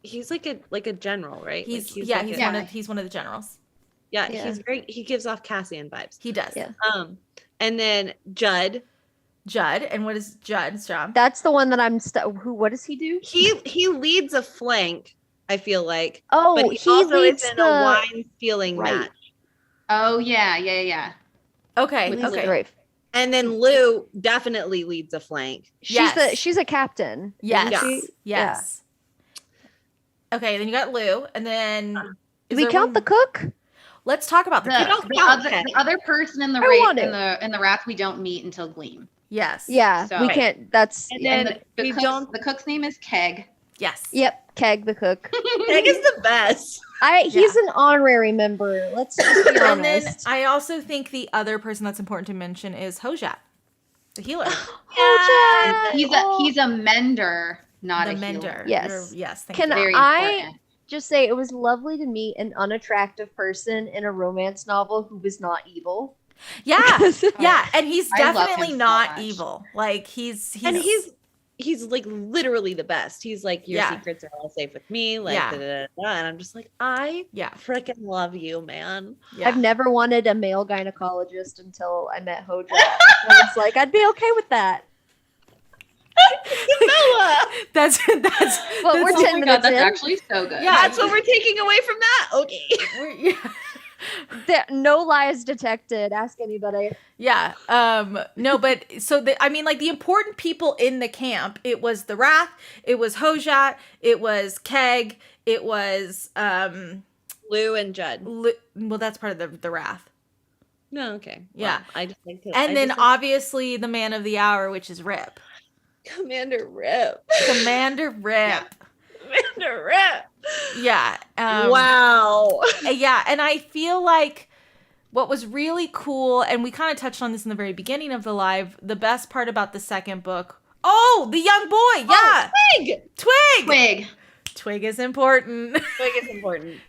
S1: He's like a general, right?
S2: He's one of the generals.
S1: Yeah, he gives off Cassian vibes.
S2: He does.
S3: Yeah.
S1: And then Judd, and
S2: what is Judd's job?
S3: That's the one that I'm what does he do?
S1: He leads a flank, I feel like.
S3: Oh,
S1: but he also is in a wine stealing match.
S5: Oh yeah.
S2: Okay.
S3: Right.
S1: And then Lou definitely leads a flank.
S3: She's a captain.
S2: Yes. Yes. Okay, then you got Lou, and then
S3: Do we count the cook?
S2: Let's talk about the cook.
S5: The other person in the in the wrath we don't meet until Gleam.
S2: Yes.
S3: Yeah,
S5: So,
S3: we can't. That's
S1: And then
S5: the cook's name is Keg.
S2: Yes.
S3: Yep, Keg the cook.
S1: Keg is the best.
S3: He's an honourary member. Let's just be honest.
S2: And then I also think the other person that's important to mention is Hojat, the healer.
S5: He's a mender, not a
S2: mender.
S5: healer.
S3: Yes.
S2: Yes.
S3: Can I just say it was lovely to meet an unattractive person in a romance novel who was not evil.
S2: Yeah. Yeah. And he's
S5: I love
S2: definitely
S5: him so
S2: not
S5: much.
S2: evil. Like he's
S1: like literally the best. He's like, your
S2: Yeah.
S1: secrets are all safe with me. Like,
S2: Yeah.
S1: da, da, da, da. And I'm just like, I
S2: Yeah.
S1: freaking love you, man.
S2: Yeah.
S3: I've never wanted a male gynecologist until I met Hojat. I was like, I'd be okay with that.
S2: That's
S3: But we're 10 minutes
S5: That's
S3: in.
S5: actually so good.
S2: Yeah.
S1: That's what we're taking away from that. Okay.
S3: No lies detected. Ask anybody.
S2: Yeah. No, but so I mean, like the important people in the camp, it was the Wrath, it was Hojat, it was Keg, it was
S1: Lou and Judd.
S2: well, that's part of the Wrath.
S1: No, okay.
S2: Yeah.
S1: Well, I just like to.
S2: And then obviously the man of the hour, which is Rip.
S1: Commander Rip.
S2: Commander Rip.
S1: Yeah. Commander Rip.
S2: Yeah.
S1: Wow.
S2: Yeah, and I feel like what was really cool, and we kind of touched on this in the very beginning of the live, the best part about the second book. Oh, the young boy. Yeah.
S1: Twig.
S2: Twig is important.
S1: Twig is important.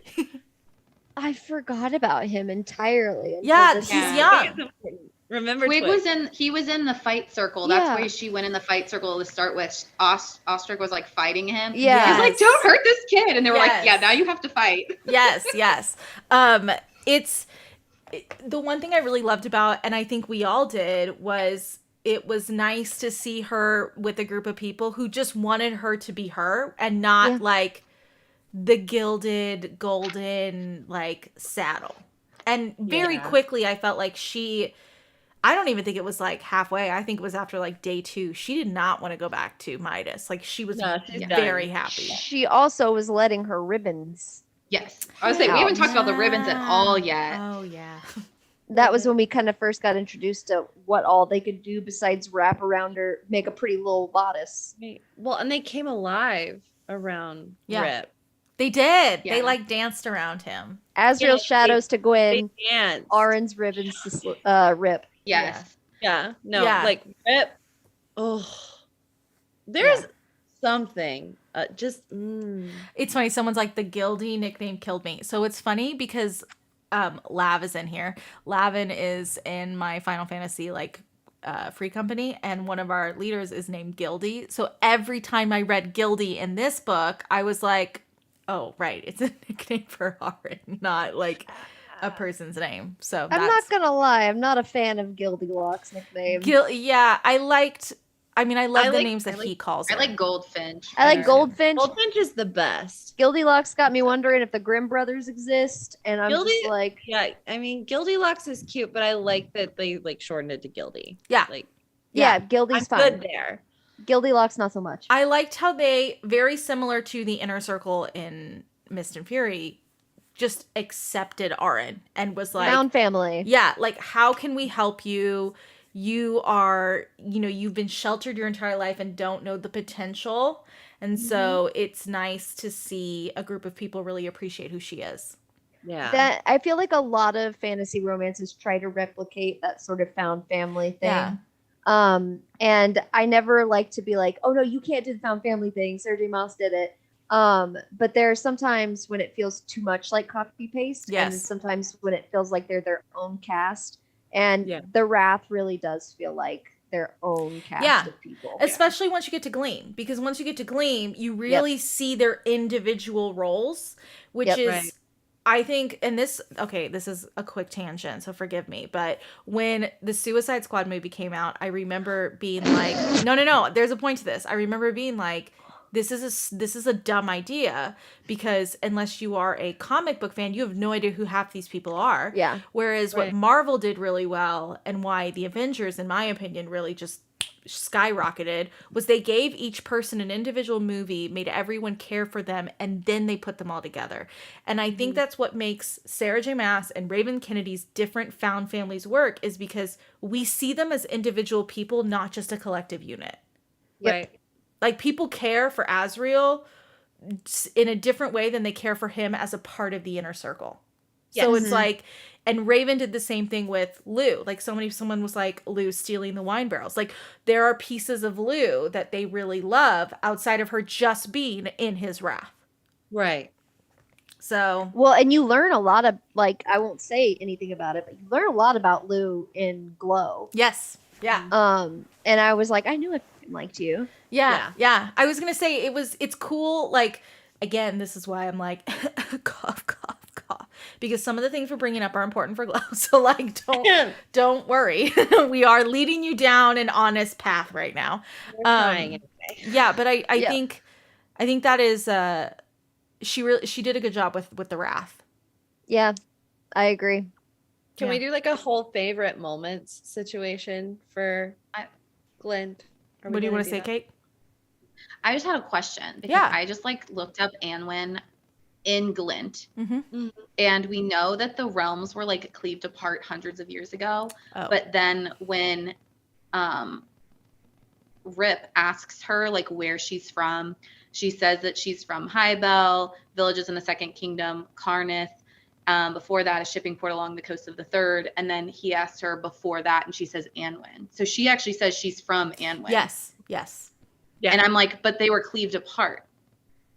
S3: I forgot about him entirely.
S2: Yeah, he's young.
S1: Twig is important. Remember
S5: Twig
S1: Twig.
S5: he was in the fight circle. That's
S3: Yeah.
S5: why she went in the fight circle to start with. Ostrich was like fighting him.
S3: Yeah.
S5: He's like, don't hurt this kid. And they were
S2: Yes.
S5: like, yeah, now you have to fight.
S2: Yes. The one thing I really loved about, and I think we all did, was it was nice to see her with a group of people who just wanted her to be her and not like the gilded golden like saddle. And very quickly I felt like I don't even think it was like halfway. I think it was after like day 2. She did not want to go back to Midas. Like she was very happy.
S3: She also was letting her ribbons.
S5: Yes. I was saying, we haven't talked about the ribbons at all yet.
S2: Oh, yeah.
S3: That was when we kind of first got introduced to what all they could do besides wrap around her, make a pretty little bodice.
S1: Well, and they came alive around Rip.
S2: They did.
S5: Yeah.
S2: They like danced around him.
S3: Azrael's shadows to Gwen,
S1: They danced.
S3: Arin's ribbons to Rip.
S5: Yes.
S1: Yeah. No,
S2: Yeah.
S1: like Rip. Oh, there's something.
S2: It's funny. Someone's like, the Gildy nickname killed me. So it's funny because Lav is in here. Lavin is in my Final Fantasy free company, and one of our leaders is named Gildy. So every time I read Gildy in this book, I was like, oh, right. It's a nickname for Arin, not like a person's name. So
S3: I'm not gonna lie, I'm not a fan of Gildylocks nickname.
S2: I love the names that he calls her.
S5: I like Goldfinch.
S3: I like Goldfinch.
S1: Goldfinch is the best.
S3: Gildylocks got me wondering if the Grimm brothers exist, and I'm just like,
S1: yeah. I mean, Gildylocks is cute, but I like that they like shortened it to Gildy.
S2: Yeah.
S1: Like,
S3: yeah, Gildy's
S1: I'm
S3: fine.
S1: good there.
S3: Gildylocks not so much.
S2: I liked how they, very similar to the Inner Circle in Mist and Fury, just accepted Arin and was like,
S3: Found family.
S2: yeah, like, how can we help you? You are, you've been sheltered your entire life and don't know the potential. And so it's nice to see a group of people really appreciate who she is.
S1: Yeah.
S3: That I feel like a lot of fantasy romances try to replicate that sort of found family thing.
S2: Yeah.
S3: And I never like to be like, oh no, you can't do the found family thing. Sarah J. Maas did it. But there are sometimes when it feels too much like copy paste.
S2: Yes.
S3: And sometimes when it feels like they're their own cast. And
S1: Yeah.
S3: the Wrath really does feel like their own cast of people.
S2: Especially once you get to Gleam, because once you get to Gleam, you really see their individual roles, which is,
S1: Right.
S2: I think, and this is a quick tangent, so forgive me, but when the Suicide Squad movie came out, I remember being like, no, there's a point to this. I remember being like, this is a dumb idea, because unless you are a comic book fan, you have no idea who half these people are.
S3: Yeah.
S2: Whereas what Marvel did really well, and why the Avengers, in my opinion, really just skyrocketed was they gave each person an individual movie, made everyone care for them, and then they put them all together. And I think that's what makes Sarah J. Maas and Raven Kennedy's different found families work, is because we see them as individual people, not just a collective unit.
S3: Yep.
S1: Right.
S2: Like, people care for Azriel in a different way than they care for him as a part of the inner circle. So
S1: Yes.
S2: it's like, and Raven did the same thing with Lou. Like, someone was like, Lou stealing the wine barrels. Like, there are pieces of Lou that they really love outside of her just being in his wrath.
S1: Right.
S2: So,
S3: Well, and you learn a lot of, like, I won't say anything about it, but you learn a lot about Lou in Glow.
S2: yes. Yeah.
S3: And I was like, I knew I fucking liked you.
S2: Yeah. I was going to say it's cool. Like, again, this is why I'm like, cough, cough, cough. Because some of the things we're bringing up are important for Glow. So, like, don't worry. We are leading you down an honest path right now.
S1: We're trying anyway.
S2: Yeah, but I think that is, she did a good job with the wrath.
S3: Yeah, I agree.
S1: Can we
S2: Yeah.
S1: do like a whole favorite moments situation for Glint? Are we
S2: What do you
S1: gonna
S2: want to say,
S1: that?
S2: Kate?
S5: I just had a question because
S2: Yeah.
S5: I just like looked up Anwen in Glint,
S2: Mm-hmm.
S5: and we know that the realms were like cleaved apart hundreds of years ago.
S2: Oh.
S5: But then when Rip asks her like where she's from, she says that she's from Highbell, villages in the Second Kingdom, Carnith. Before that, a shipping port along the coast of the Third. And then he asked her before that, and she says Anwen. So she actually says she's from Anwen.
S2: Yes.
S1: Yeah.
S5: And I'm like, but they were cleaved apart.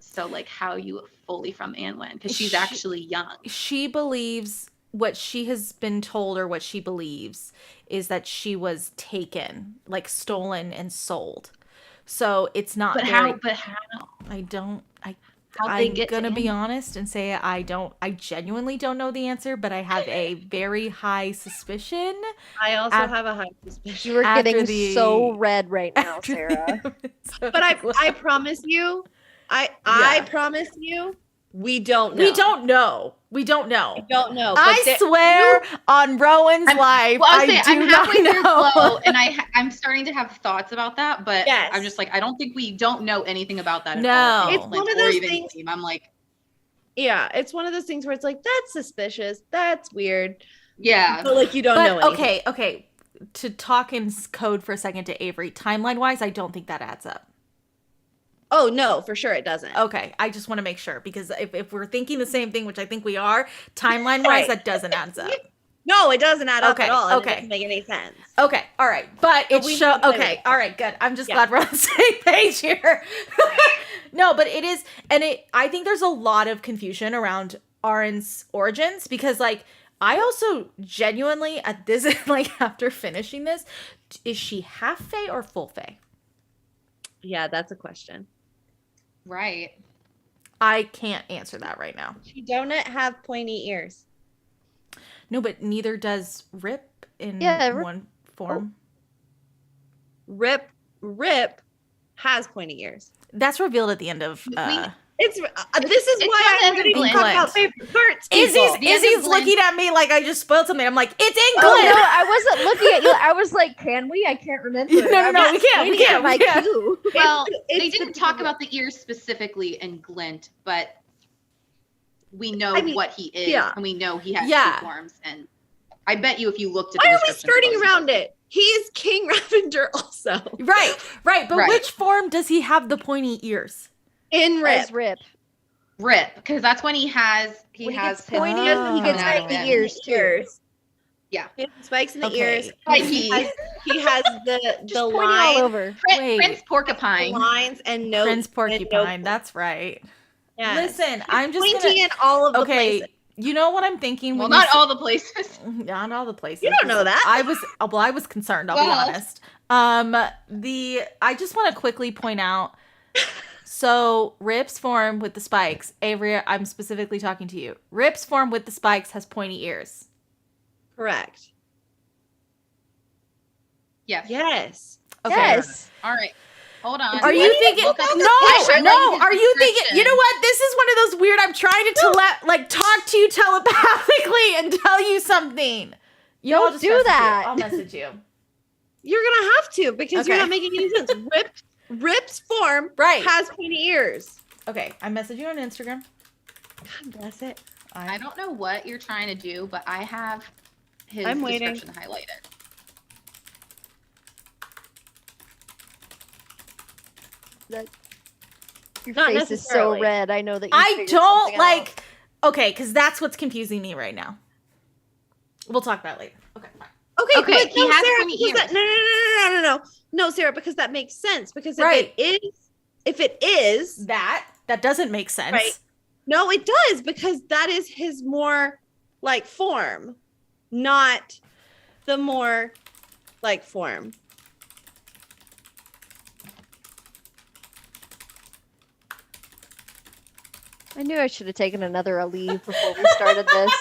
S5: So like, how are you fully from Anwen? Because she's actually young.
S2: She believes what she has been told, or what she believes is that she was taken, like stolen and sold. So it's not.
S5: But
S2: very,
S5: how? But how? How'd they
S2: I'm
S5: get to
S2: gonna be
S5: Anwen?
S2: honest and say I genuinely don't know the answer, but I have a very high suspicion.
S1: I also
S2: Af-
S1: have a high suspicion.
S3: You were
S2: After
S3: getting
S2: the-
S3: so red right now,
S2: after
S3: Sarah.
S1: But I promise you, I promise you, we don't know.
S2: We don't know.
S1: We don't know. But
S2: I swear on Rowan's life,
S5: Well,
S2: I do
S5: I'm
S2: not
S5: halfway through
S2: know.
S5: Glow, and I'm starting to have thoughts about that. But
S1: Yes.
S5: I'm just like, I don't think we don't know anything about that.
S2: No.
S5: at all.
S1: It's
S5: Like,
S1: one of
S5: or
S1: those
S5: even
S1: things-
S5: Gleam. I'm like,
S1: Yeah, it's one of those things where it's like, that's suspicious. That's weird.
S5: yeah.
S1: But like, you don't know
S2: But
S1: anything.
S2: okay. To talk in code for a second to Avery, timeline wise, I don't think that adds up.
S1: Oh, no, for sure it doesn't.
S2: Okay, I just want to make sure, because if we're thinking the same thing, which I think we are, timeline wise,
S1: Right.
S2: that doesn't add up.
S1: No, it doesn't add up
S2: Okay,
S1: at all. and
S2: okay.
S1: It doesn't make any sense.
S2: Okay, all right, but
S1: But
S2: it's
S1: we
S2: show.
S1: know that
S2: Okay,
S1: it-
S2: all right, good. I'm just
S1: Yeah.
S2: glad we're on the same page here. No, but it is, and I think there's a lot of confusion around Arin's origins, because like I also genuinely at this like after finishing this, is she half Fae or full Fae?
S1: Yeah, that's a question.
S5: Right.
S2: I can't answer that right now.
S1: She don't have pointy ears.
S2: No, but neither does Rip in
S3: Yeah, Rip-
S2: one form.
S1: Rip has pointy ears.
S2: That's revealed at the end of.
S1: It's this is
S5: It's
S1: why
S5: not
S1: I'm ready to
S5: Glint.
S1: talk about favorite parts. people.
S5: The end
S2: Izzy's
S5: of Glint-
S2: looking at me like I just spoiled something. I'm like, it's in
S3: Oh
S2: Glint.
S3: no, I wasn't looking at you. I was like, can we? I can't remember.
S2: No, no,
S3: I'm
S2: no,
S3: not
S2: we can't, we
S3: pointing at
S2: can't,
S3: my
S2: we can't.
S3: cue.
S5: Well,
S1: It's
S5: they didn't
S1: the-
S5: talk about the ears specifically in Glint, but we know
S1: I mean,
S5: what he is,
S1: yeah.
S5: and we know he has
S2: Yeah.
S5: two forms. And I bet you, if you looked at
S1: Why
S5: the
S1: are we
S5: description for
S1: skirting
S5: both of
S1: around
S5: those-
S1: it? He's King Ravender also.
S2: Right. But
S5: Right.
S2: which form does he have the pointy ears?
S1: In Rip.
S3: As Rip.
S5: Rip, because that's when he has
S3: When he
S5: has
S3: gets
S5: his
S3: pointy,
S2: Oh.
S3: he gets
S5: coming out of
S3: pointy
S5: him.
S3: ears too.
S5: Yeah.
S1: He has spikes in the
S2: Okay.
S1: ears.
S5: Like
S1: He has the
S3: Just pointy all
S1: line,
S3: over.
S2: Wait.
S5: Prince Porcupine.
S1: lines and notes.
S2: Prince
S1: and
S2: Porcupine.
S1: notes.
S2: That's right.
S1: Yes.
S2: Listen, I'm just
S1: Pointy
S2: gonna.
S1: in all of the
S2: Okay.
S1: places.
S2: You know what I'm thinking?
S5: Well,
S2: when you
S5: not all the places.
S2: Not all the places.
S1: You don't know that.
S2: I was concerned, I'll be
S5: Well.
S2: honest. I just want to quickly point out, so Rip's form with the spikes, Avery, I'm specifically talking to you. Rip's form with the spikes has pointy ears.
S1: Correct.
S5: Yes.
S1: Yes.
S2: Okay.
S3: Yes.
S5: All right. Hold on.
S2: Are you thinking?
S5: Look up the-
S2: No.
S5: I
S2: Are you thinking? You know what? This is one of those weird. I'm trying to talk to you telepathically and tell you something. You all
S3: Don't
S2: just
S3: do
S2: message you.
S3: that.
S2: I'll message you.
S1: You're gonna have to because you're
S2: Okay.
S1: not making any sense. Rip's form
S2: Right.
S1: has pointy ears.
S2: Okay, I messaged you on Instagram.
S1: God bless it.
S5: I don't know what you're trying to do, but I have his
S1: I'm waiting.
S5: description highlighted.
S3: That your
S1: Not
S3: face is so
S1: necessarily.
S3: red. I know that you
S2: I
S3: figured
S2: don't
S3: something
S2: like. Okay, because that's what's confusing me right now. We'll talk about it later. Okay, fine.
S1: Okay,
S5: Okay,
S1: but
S5: he
S1: no,
S5: has
S1: Sarah,
S5: pointy
S1: because that,
S5: ears.
S1: no, Sarah, because that makes sense. Because if
S2: Right.
S1: it is,
S2: That doesn't make sense.
S1: Right. No, it does because that is his more like form, not the more like form.
S3: I knew I should have taken another leave before we started this.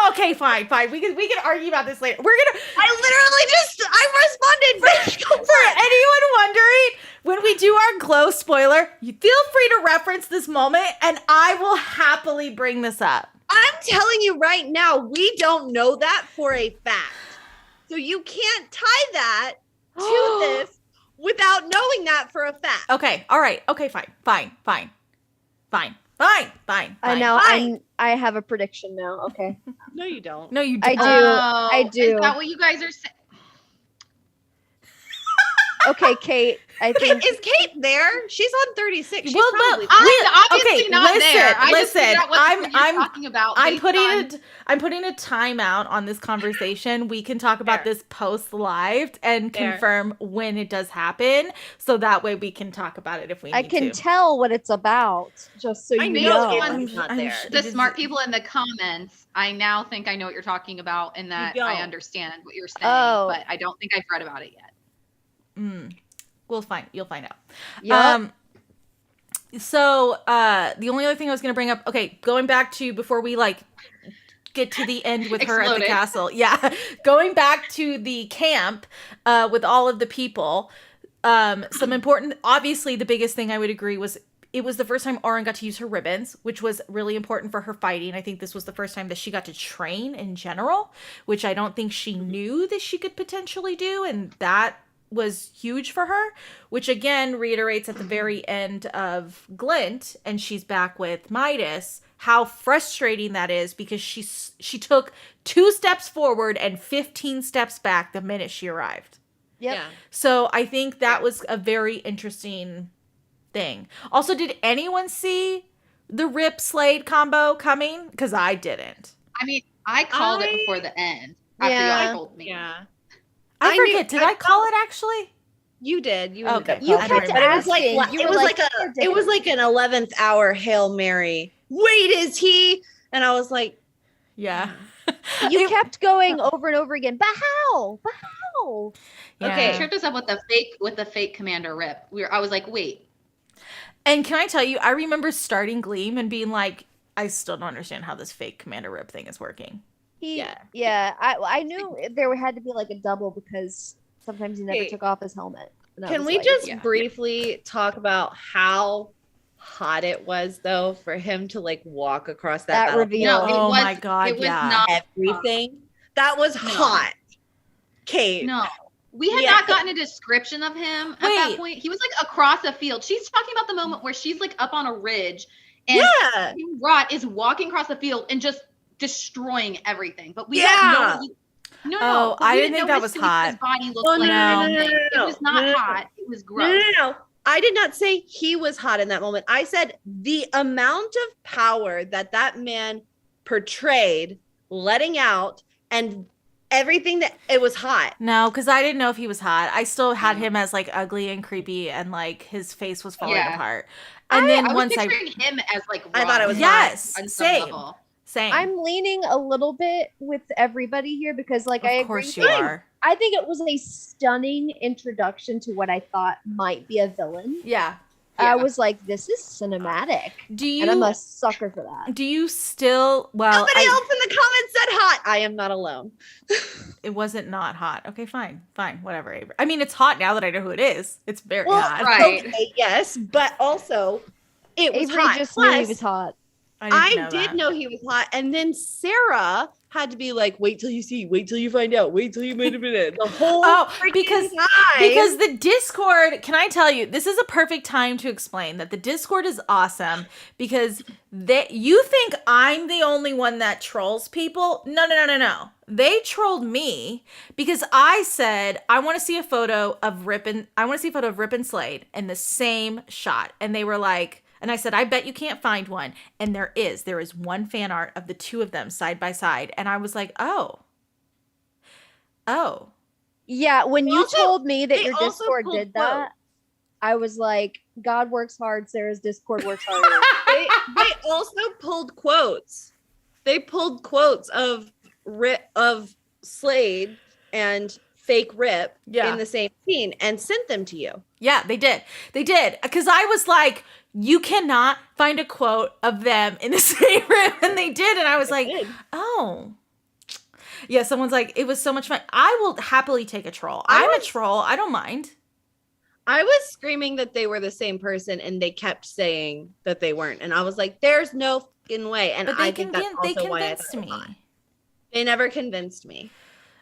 S2: Okay, fine. We can argue about this later. We're gonna.
S1: I responded.
S2: For anyone wondering, when we do our glow spoiler, you feel free to reference this moment, and I will happily bring this up.
S1: I'm telling you right now, we don't know that for a fact. So you can't tie that to this without knowing that for a fact.
S2: Okay. All right. Okay. Fine.
S3: I know.
S1: Fine.
S3: I have a prediction now. Okay.
S1: No, you don't.
S2: No, you
S3: I
S2: don't.
S3: do.
S5: Oh,
S3: I do.
S5: Is that what you guys are saying?
S3: Okay, Kate. I think
S1: Is Kate there? She's on 36. She's
S2: Well,
S1: probably
S5: I'm obviously
S2: okay,
S5: not
S2: listen,
S5: there. I just
S2: listen,
S5: figured out what
S2: I'm-
S5: you're talking about.
S2: I'm
S5: based on-
S2: putting a timeout on this conversation. We can talk about
S1: Fair.
S2: this post live and
S1: Fair.
S2: confirm when it does happen, so that way we can talk about it if we need
S3: I can
S2: to.
S3: tell what it's about. Just so
S1: I
S3: you
S1: knew
S3: know.
S1: it was not there.
S5: the smart people in the comments, I now think I know what you're talking about and that
S1: You
S5: I
S1: don't.
S5: understand what you're saying,
S3: Oh.
S5: but I don't think I've read about it yet.
S2: You'll find out.
S3: Yup.
S2: So the only other thing I was going to bring up, okay, going back to before we like get to the end with her at the
S5: Exploded.
S2: castle. Yeah. Going back to the camp with all of the people. Some important, obviously the biggest thing I would agree was it was the first time Auron got to use her ribbons, which was really important for her fighting. I think this was the first time that she got to train in general, which I don't think she knew that she could potentially do. And that was huge for her, which again reiterates at the very end of Glint, and she's back with Midas, how frustrating that is because she took 2 steps forward and 15 steps back the minute she arrived.
S3: Yep.
S1: Yeah.
S2: So I think that was a very interesting thing. Also, did anyone see the Rip Slade combo coming? Because I didn't.
S5: I mean, I called it
S1: I-
S5: before the end after
S3: Yeah.
S5: y'all told me.
S1: Yeah.
S2: I
S1: I knew-
S2: forget. Did I call it actually?
S1: You did. You
S2: Okay.
S1: ended
S3: You
S1: up
S2: I
S1: calling
S2: don't
S3: kept
S1: it, but it was like
S3: asking. You
S1: it
S3: were
S1: was
S3: like,
S1: like it was like an 11th hour Hail Mary. Wait, is he? And I was like,
S2: Yeah.
S3: You
S2: It-
S3: kept going over and over again. But how? But how?
S2: Yeah.
S1: Okay.
S5: She tripped us up with the fake Commander Rip. I was like, wait.
S2: And can I tell you, I remember starting Gleam and being like, I still don't understand how this fake Commander Rip thing is working.
S3: Yeah. I knew there had to be like a double because sometimes he never
S1: Hey,
S3: took off his helmet. And I
S1: can
S3: was
S1: we
S3: like,
S1: just
S5: yeah.
S1: briefly talk about how hot it was though for him to like walk across that,
S3: That reveal.
S5: No, it
S2: Oh
S5: was,
S2: my God,
S5: it was
S2: yeah.
S5: not.
S1: everything? That was hot. Kate.
S5: No. We had
S1: Yeah.
S5: not gotten a description of him at that
S2: Wait.
S5: point. He was like across a field. She's talking about the moment where she's like up on a ridge and
S1: Yeah.
S5: Rot is walking across the field and just destroying everything. But we
S1: Yeah.
S5: don't know. No,
S2: I
S5: we
S2: didn't think
S5: know
S2: that
S5: his
S2: was
S5: face,
S2: hot.
S5: His body looked
S1: Oh,
S5: like
S2: no,
S5: anything.
S1: no,
S5: It was not
S1: no, no.
S5: hot. It was
S1: No,
S5: gross.
S1: no. I did not say he was hot in that moment. I said the amount of power that man portrayed, letting out, and everything that it was hot.
S2: No, because I didn't know if he was hot. I still had him as like ugly and creepy and like his face was falling
S5: Yeah.
S2: apart. And then
S5: I was
S2: once
S5: picturing him as like
S1: I thought it was
S2: Yes,
S5: on some
S2: same.
S5: level.
S2: Same.
S3: I'm leaning a little bit with everybody here because, like, I
S2: of
S3: agree.
S2: course
S3: with
S2: you
S3: you.
S2: are.
S3: I think it was a stunning introduction to what I thought might be a villain.
S2: Yeah.
S3: I
S5: Yeah.
S3: was like, this is cinematic,
S2: Do
S3: and I'm
S2: you
S3: a sucker for that.
S2: do you still
S1: Somebody else in the comments said hot. I am not alone.
S2: it wasn't not hot. Okay, fine, whatever. Avery. I mean, it's hot now that I know who it is. It's very
S1: Well,
S2: hot.
S5: right.
S1: Okay, yes, but also it was
S3: Avery
S1: hot.
S3: just knew he
S1: Plus,
S3: was hot.
S1: I did know he was hot, and then Sarah had to be like, "Wait till you see, wait till you find out, wait till you made a minute." The whole
S2: because
S1: time.
S2: the Discord. Can I tell you? This is a perfect time to explain that the Discord is awesome because you think I'm the only one that trolls people. No. They trolled me because I said I want to see a photo of Rip and Slade in the same shot, and they were like. And I said, I bet you can't find one. And there is one fan art of the two of them side by side. And I was like, oh.
S3: Yeah, when you told me that your
S1: also
S3: Discord
S1: pulled
S3: did that, I was like, God works hard, Sarah's Discord works harder.
S1: They also pulled quotes. They pulled quotes of Slade and fake Rip in the same scene and sent them to you.
S2: Yeah, they did. Because I was like, you cannot find a quote of them in the same room. And they did. And I was like, oh. Yeah, someone's like, it was so much fun. I will happily take a troll. I'm a troll. I don't mind.
S1: I was screaming that they were the same person, and they kept saying that they weren't. And I was like, there's no fucking way. And I think that's also why I thought it was hot. They never convinced me.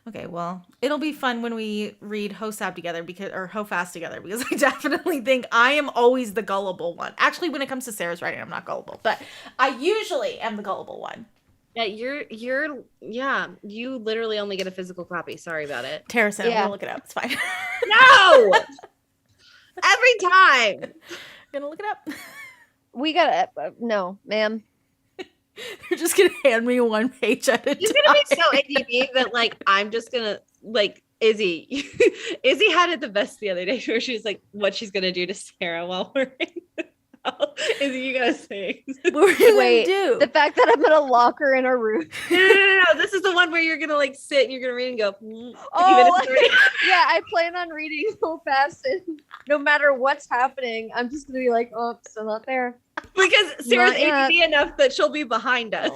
S2: Okay, well, it'll be fun when we read Hosab together or Hofast together because I definitely think I am always the gullible one. Actually, when it comes to Sarah's writing, I'm not gullible, but I usually am the gullible one.
S1: Yeah, you literally only get a physical copy. Sorry about it.
S2: Tara said, I'm gonna look it up. It's fine.
S1: No! Every time.
S2: I'm gonna look it up.
S3: We gotta, no, ma'am.
S2: You're just gonna hand me one page at a time.
S1: He's gonna be so ADD that like I'm just gonna like Izzy. Izzy had it the best the other day where she was like, what she's gonna do to Sarah while we're in. Izzy, you gotta say.
S2: What were you gonna do?
S3: The fact that I'm gonna lock her in her room.
S1: No. This is the one where you're gonna like sit and you're gonna read and go.
S3: Yeah, I plan on reading so fast, and no matter what's happening, I'm just gonna be like, oh, still not there.
S1: Because Sarah's ADD enough that she'll be behind us.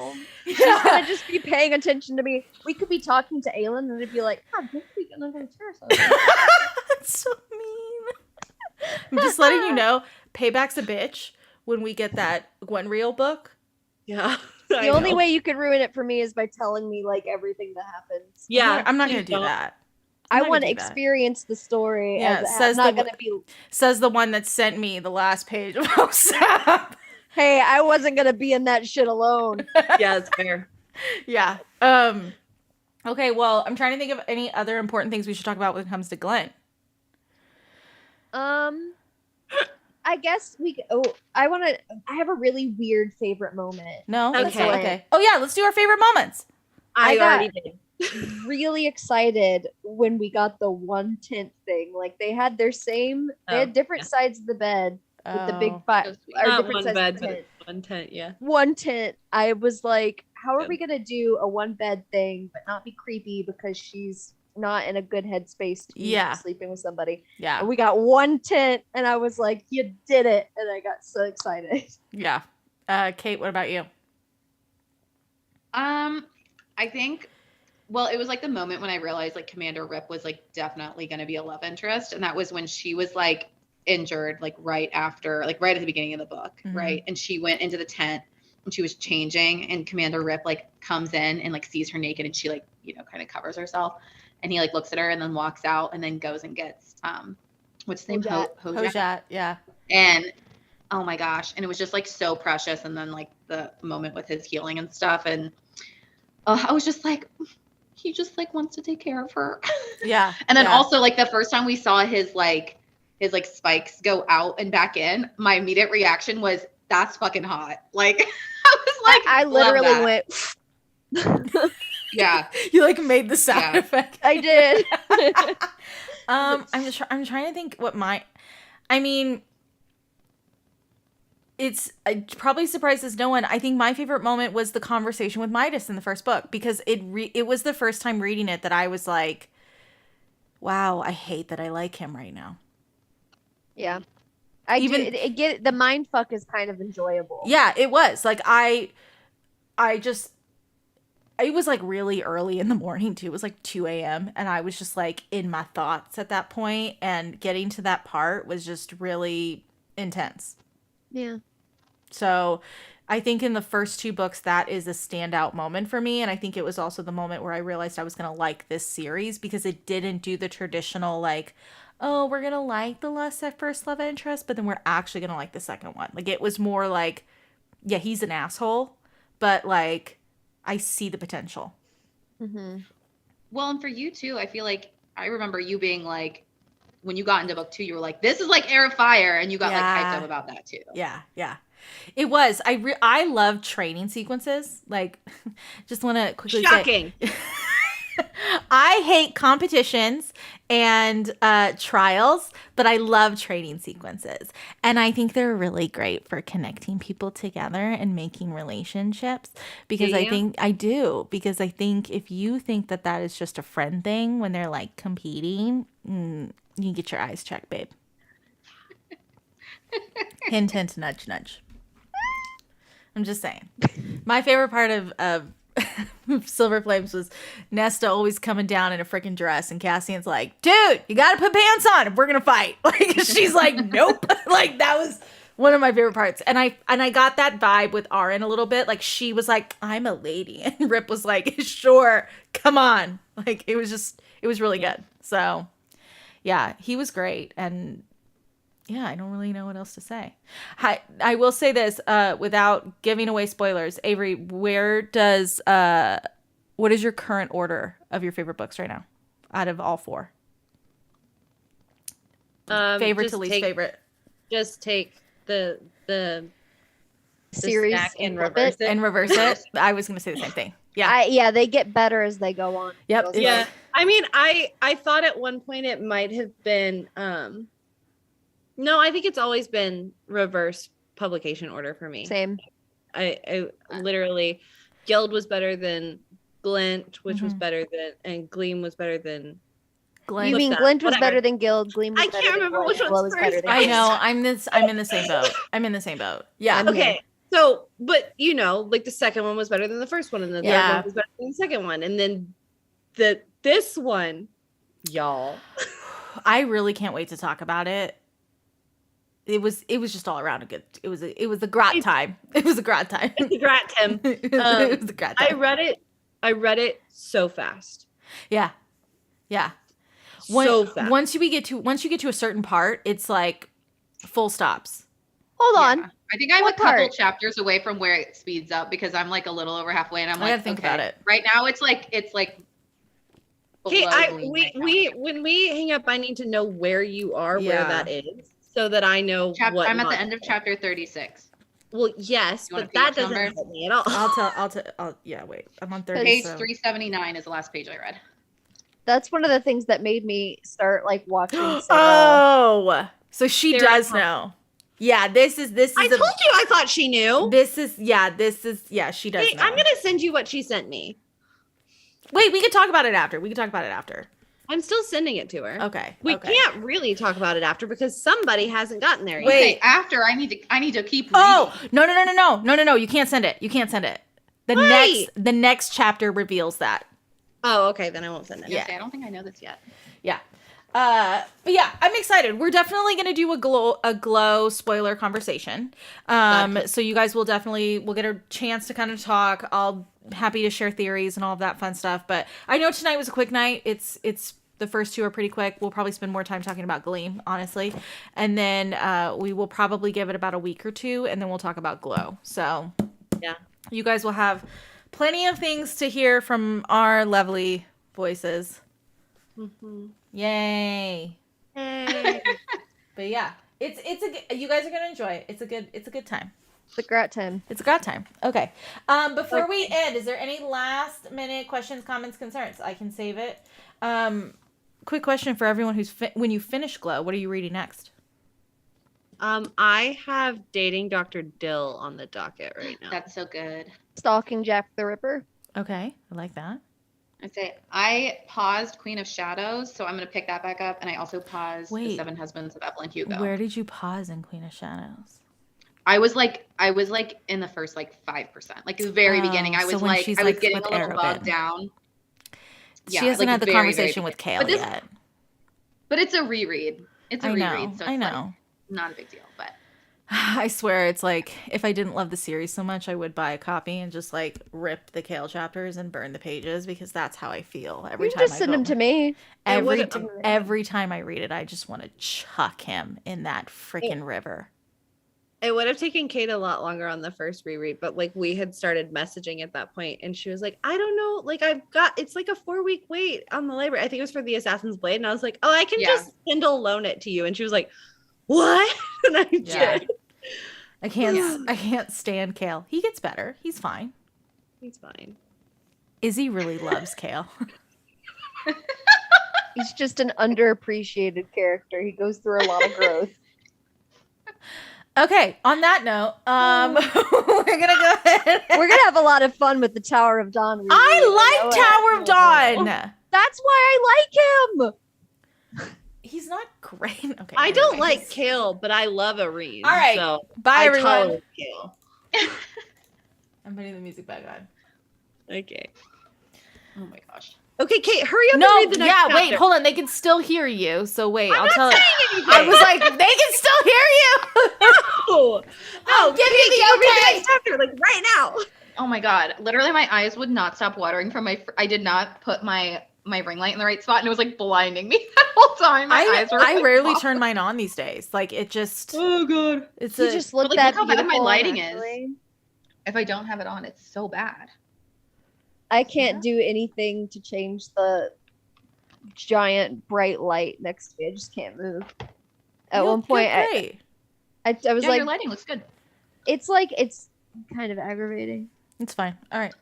S3: She's gonna just be paying attention to me. We could be talking to Aylin, and it'd be like, oh, this week I'm gonna
S2: That's so mean. I'm just letting you know, payback's a bitch when we get that Gwen Reel book.
S1: Yeah.
S3: The only way you can ruin it for me is by telling me like everything that happens.
S2: Yeah, I'm not gonna do that.
S3: I want to experience the story.
S2: Yeah, says the one that sent me the last page of WhatsApp.
S3: Hey, I wasn't gonna be in that shit alone.
S1: Yeah, it's fair.
S2: Yeah. Okay, well, I'm trying to think of any other important things we should talk about when it comes to Glint.
S3: I guess I have a really weird favorite moment.
S2: No? Okay. Oh yeah, let's do our favorite moments.
S1: I already did.
S3: Really excited when we got the one tent thing. Like they had they had different sides of the bed with the big five.
S1: Not one bed, but one tent, yeah.
S3: One tent. I was like, how are we gonna do a one bed thing but not be creepy because she's not in a good headspace to be sleeping with somebody.
S2: Yeah.
S3: And we got one tent and I was like, you did it. And I got so excited.
S2: Yeah. Kate, what about you?
S5: I think, well, it was like the moment when I realized like Commander Rip was like definitely going to be a love interest. And that was when she was like injured, like right at the beginning of the book. Mm-hmm. Right. And she went into the tent and she was changing and Commander Rip like comes in and like sees her naked and she like, kind of covers herself. And he like looks at her and then walks out and then goes and gets what's his name?
S2: Hojat, yeah.
S5: And oh my gosh. And it was just like so precious. And then like the moment with his healing and stuff. And I was just like, he just like wants to take care of her.
S2: Yeah.
S5: And then also like the first time we saw his spikes go out and back in, my immediate reaction was, that's fucking hot. Like I was like,
S3: I literally went.
S5: Yeah.
S2: You like made the sound effect.
S3: I did.
S2: I'm trying to think what it probably surprises no one. I think my favorite moment was the conversation with Midas in the first book because it was the first time reading it that I was like, wow, I hate that I like him right now. Yeah.
S3: The mind fuck is kind of enjoyable.
S2: Yeah, it was. Like it was like really early in the morning too. It was like 2 a.m. and I was just like in my thoughts at that point, and getting to that part was just really intense.
S3: Yeah.
S2: So I think in the first 2 books, that is a standout moment for me. And I think it was also the moment where I realized I was going to like this series because it didn't do the traditional, like, oh, we're going to like the lust at first love interest, but then we're actually going to like the second one. Like, it was more like, yeah, he's an asshole, but like, I see the potential.
S3: Mm-hmm.
S5: Well, and for you too, I feel like I remember you being like, when you got into book 2, you were like, this is like Air of Fire. And you got like hyped up about that too.
S2: Yeah. Yeah. It was. I love training sequences. Like, just want to quickly
S1: Shocking.
S2: say, I hate competitions and trials, but I love training sequences, and I think they're really great for connecting people together and making relationships. Because I think if you think that that is just a friend thing when they're like competing, you can get your eyes checked, babe. Hint, hint, nudge, nudge. I'm just saying. My favorite part of Silver Flames was Nesta always coming down in a freaking dress, and Cassian's like, dude, you gotta put pants on if we're gonna fight. Like, she's like, nope. Like, that was one of my favorite parts. And I got that vibe with Arin a little bit. Like, she was like, I'm a lady. And Rip was like, sure, come on. Like, it was really good. So yeah, he was great. And yeah, I don't really know what else to say. I will say this, without giving away spoilers. Avery, what is your current order of your favorite books right now, out of all 4? Favorite to least favorite.
S1: Just take the
S3: Series
S1: stack and
S3: flip
S1: reverse it.
S2: And reverse it. I was gonna say the same thing. Yeah.
S3: They get better as they go on.
S2: Yep.
S3: Those
S1: Yeah.
S3: books.
S1: I mean, I thought at one point it might have been no, I think it's always been reverse publication order for me.
S3: Same.
S1: I literally, Gild was better than Glint, which was better than, and Gleam was better than
S2: Glint.
S3: You mean
S1: that?
S3: Glint was
S1: Whatever.
S3: better than Gild? Gleam was
S1: I
S3: better
S1: can't
S3: than
S1: remember
S3: Glint,
S1: which
S3: Will
S1: one's
S3: is better
S1: first.
S3: than
S2: I
S3: Gild.
S2: know. I'm in the same boat. I'm in the same boat. Yeah.
S3: I'm
S1: Okay. So, but you know, like the second one was better than the first one, and the third one was better than the second one, and then this one, y'all.
S2: I really can't wait to talk about it. It was just all around a good. It was a grat time. It was a grat time.
S1: It's a grat, Tim.
S2: It was a grat time.
S1: I read it so fast.
S2: Yeah.
S1: So fast.
S2: Once you get to a certain part, it's like full stops.
S3: Hold on.
S5: Yeah. I think I'm
S3: What
S5: a couple
S3: part?
S5: chapters away from where it speeds up because I'm like a little over halfway, and I'm
S2: I
S5: like,
S2: gotta think about it.
S5: Right now, it's like.
S1: Okay,
S5: below Gleam right now.
S1: when we hang up, I need to know where you are, where
S2: Yeah.
S1: that is, so that I know what.
S5: I'm at
S1: not
S5: the end of
S1: to.
S5: chapter 36.
S1: Well, yes,
S5: You wanna
S1: but
S5: see
S1: that
S5: which
S1: doesn't
S5: number?
S1: help me at all.
S2: Yeah, wait. I'm on 30.
S5: Page
S2: so-
S5: 379 is the last page I read.
S3: That's one of the things that made me start like watching.
S2: Oh, so she
S1: Sarah
S2: does
S1: Connor.
S2: know. Yeah, this is.
S1: I told you I thought she knew.
S2: Yeah, she does
S1: Hey,
S2: know.
S1: I'm gonna send you what she sent me.
S2: Wait, we can talk about it after.
S1: I'm still sending it to her.
S2: Okay.
S1: We
S2: okay.
S1: can't really talk about it after because somebody hasn't gotten there yet.
S2: Wait.
S5: Okay, after I need to keep reading.
S2: Oh, no. You can't send it.
S1: Why?
S2: The next chapter reveals that.
S1: Oh, okay, then I won't send it.
S2: Yeah.
S5: I don't think I know this yet.
S2: Yeah. But yeah, I'm excited. We're definitely going to do a glow spoiler conversation. So you guys we'll get a chance to kind of talk. I'll happy to share theories and all of that fun stuff. But I know tonight was a quick night. It's the first 2 are pretty quick. We'll probably spend more time talking about Gleam, honestly. And then we will probably give it about a week or 2, and then we'll talk about Glow. So
S1: Yeah.
S2: you guys will have plenty of things to hear from our lovely voices.
S1: Mm-hmm.
S2: Yay.
S1: Hey.
S2: But yeah, you guys are gonna enjoy it. It's a good time.
S3: The grat time.
S2: It's a great time. Okay. Before we end, is there any last minute questions, comments, concerns? I can save it. Quick question for everyone who's when you finish Glow, what are you reading next?
S1: I have Dating Dr. Dill on the docket right now.
S5: That's so good.
S3: Stalking Jack the Ripper.
S2: Okay, I like that.
S5: I paused Queen of Shadows, so I'm going to pick that back up. And I also paused The 7 Husbands of Evelyn Hugo.
S2: Where did you pause in Queen of Shadows?
S5: I was like in the first like 5%, like the very beginning. I was
S2: so when
S5: like,
S2: she's,
S5: I was
S2: like,
S5: getting
S2: with
S5: a little
S2: Arabin.
S5: bogged down.
S2: She hasn't had the
S5: very,
S2: conversation
S5: very
S2: with Kale
S5: But this-
S2: yet.
S5: But it's a reread. It's a
S2: I know.
S5: reread, so it's
S2: I know.
S5: like not a big deal. But
S2: I swear it's like if I didn't love the series so much, I would buy a copy and just like rip the Kale chapters and burn the pages because that's how I feel every
S3: You can
S2: time
S3: just
S2: I
S3: send them to me.
S2: every time I read it, I just want to chuck him in that freaking river.
S1: It would have taken Kate a lot longer on the first reread, but like we had started messaging at that point, and she was like, I don't know, like it's like a 4-week wait on the library. I think it was for the Assassin's Blade, and I was like, oh, I can just Kindle loan it to you. And she was like, what? And I did.
S2: I can't stand Kale. He gets better. He's fine.
S1: He's fine.
S2: Izzy really loves Kale.
S3: He's just an underappreciated character. He goes through a lot of growth.
S2: Okay, on that note, we're gonna go ahead.
S3: We're gonna have a lot of fun with the Tower of Dawn.
S2: I like Tower of Dawn.
S3: That's why I like him.
S2: He's not great. Okay,
S1: I don't like Kale, but I love Areen.
S2: All right,
S1: so
S2: bye everyone.
S1: Tolerate Kale.
S2: I'm putting the music back on.
S1: Okay.
S5: Oh my gosh.
S1: Okay, Kate, hurry up and
S2: No,
S1: read the next chapter.
S2: wait, hold on. They can still hear you. So wait, I'll tell you.
S1: Anything.
S2: I was like, they can still hear you.
S1: No,
S2: I'll give you the
S1: read the
S2: okay.
S1: next chapter, like right now.
S5: Oh my god. Literally my eyes would not stop watering from I did not put my ring light in the right spot and it was like blinding me that whole time. My eyes were
S2: I rarely
S5: off.
S2: turn mine on these days. Like it just
S5: Oh god.
S2: it's
S3: He just looked
S5: like,
S3: that
S5: look how bad my
S3: beautiful,
S5: lighting
S3: actually.
S5: is. If I don't have it on, it's so bad.
S3: I can't do anything to change the giant bright light next to me. I just can't move. At one point, I was
S5: Yeah,
S3: like,
S5: your lighting looks good.
S3: it's kind of aggravating.
S2: It's fine. All right.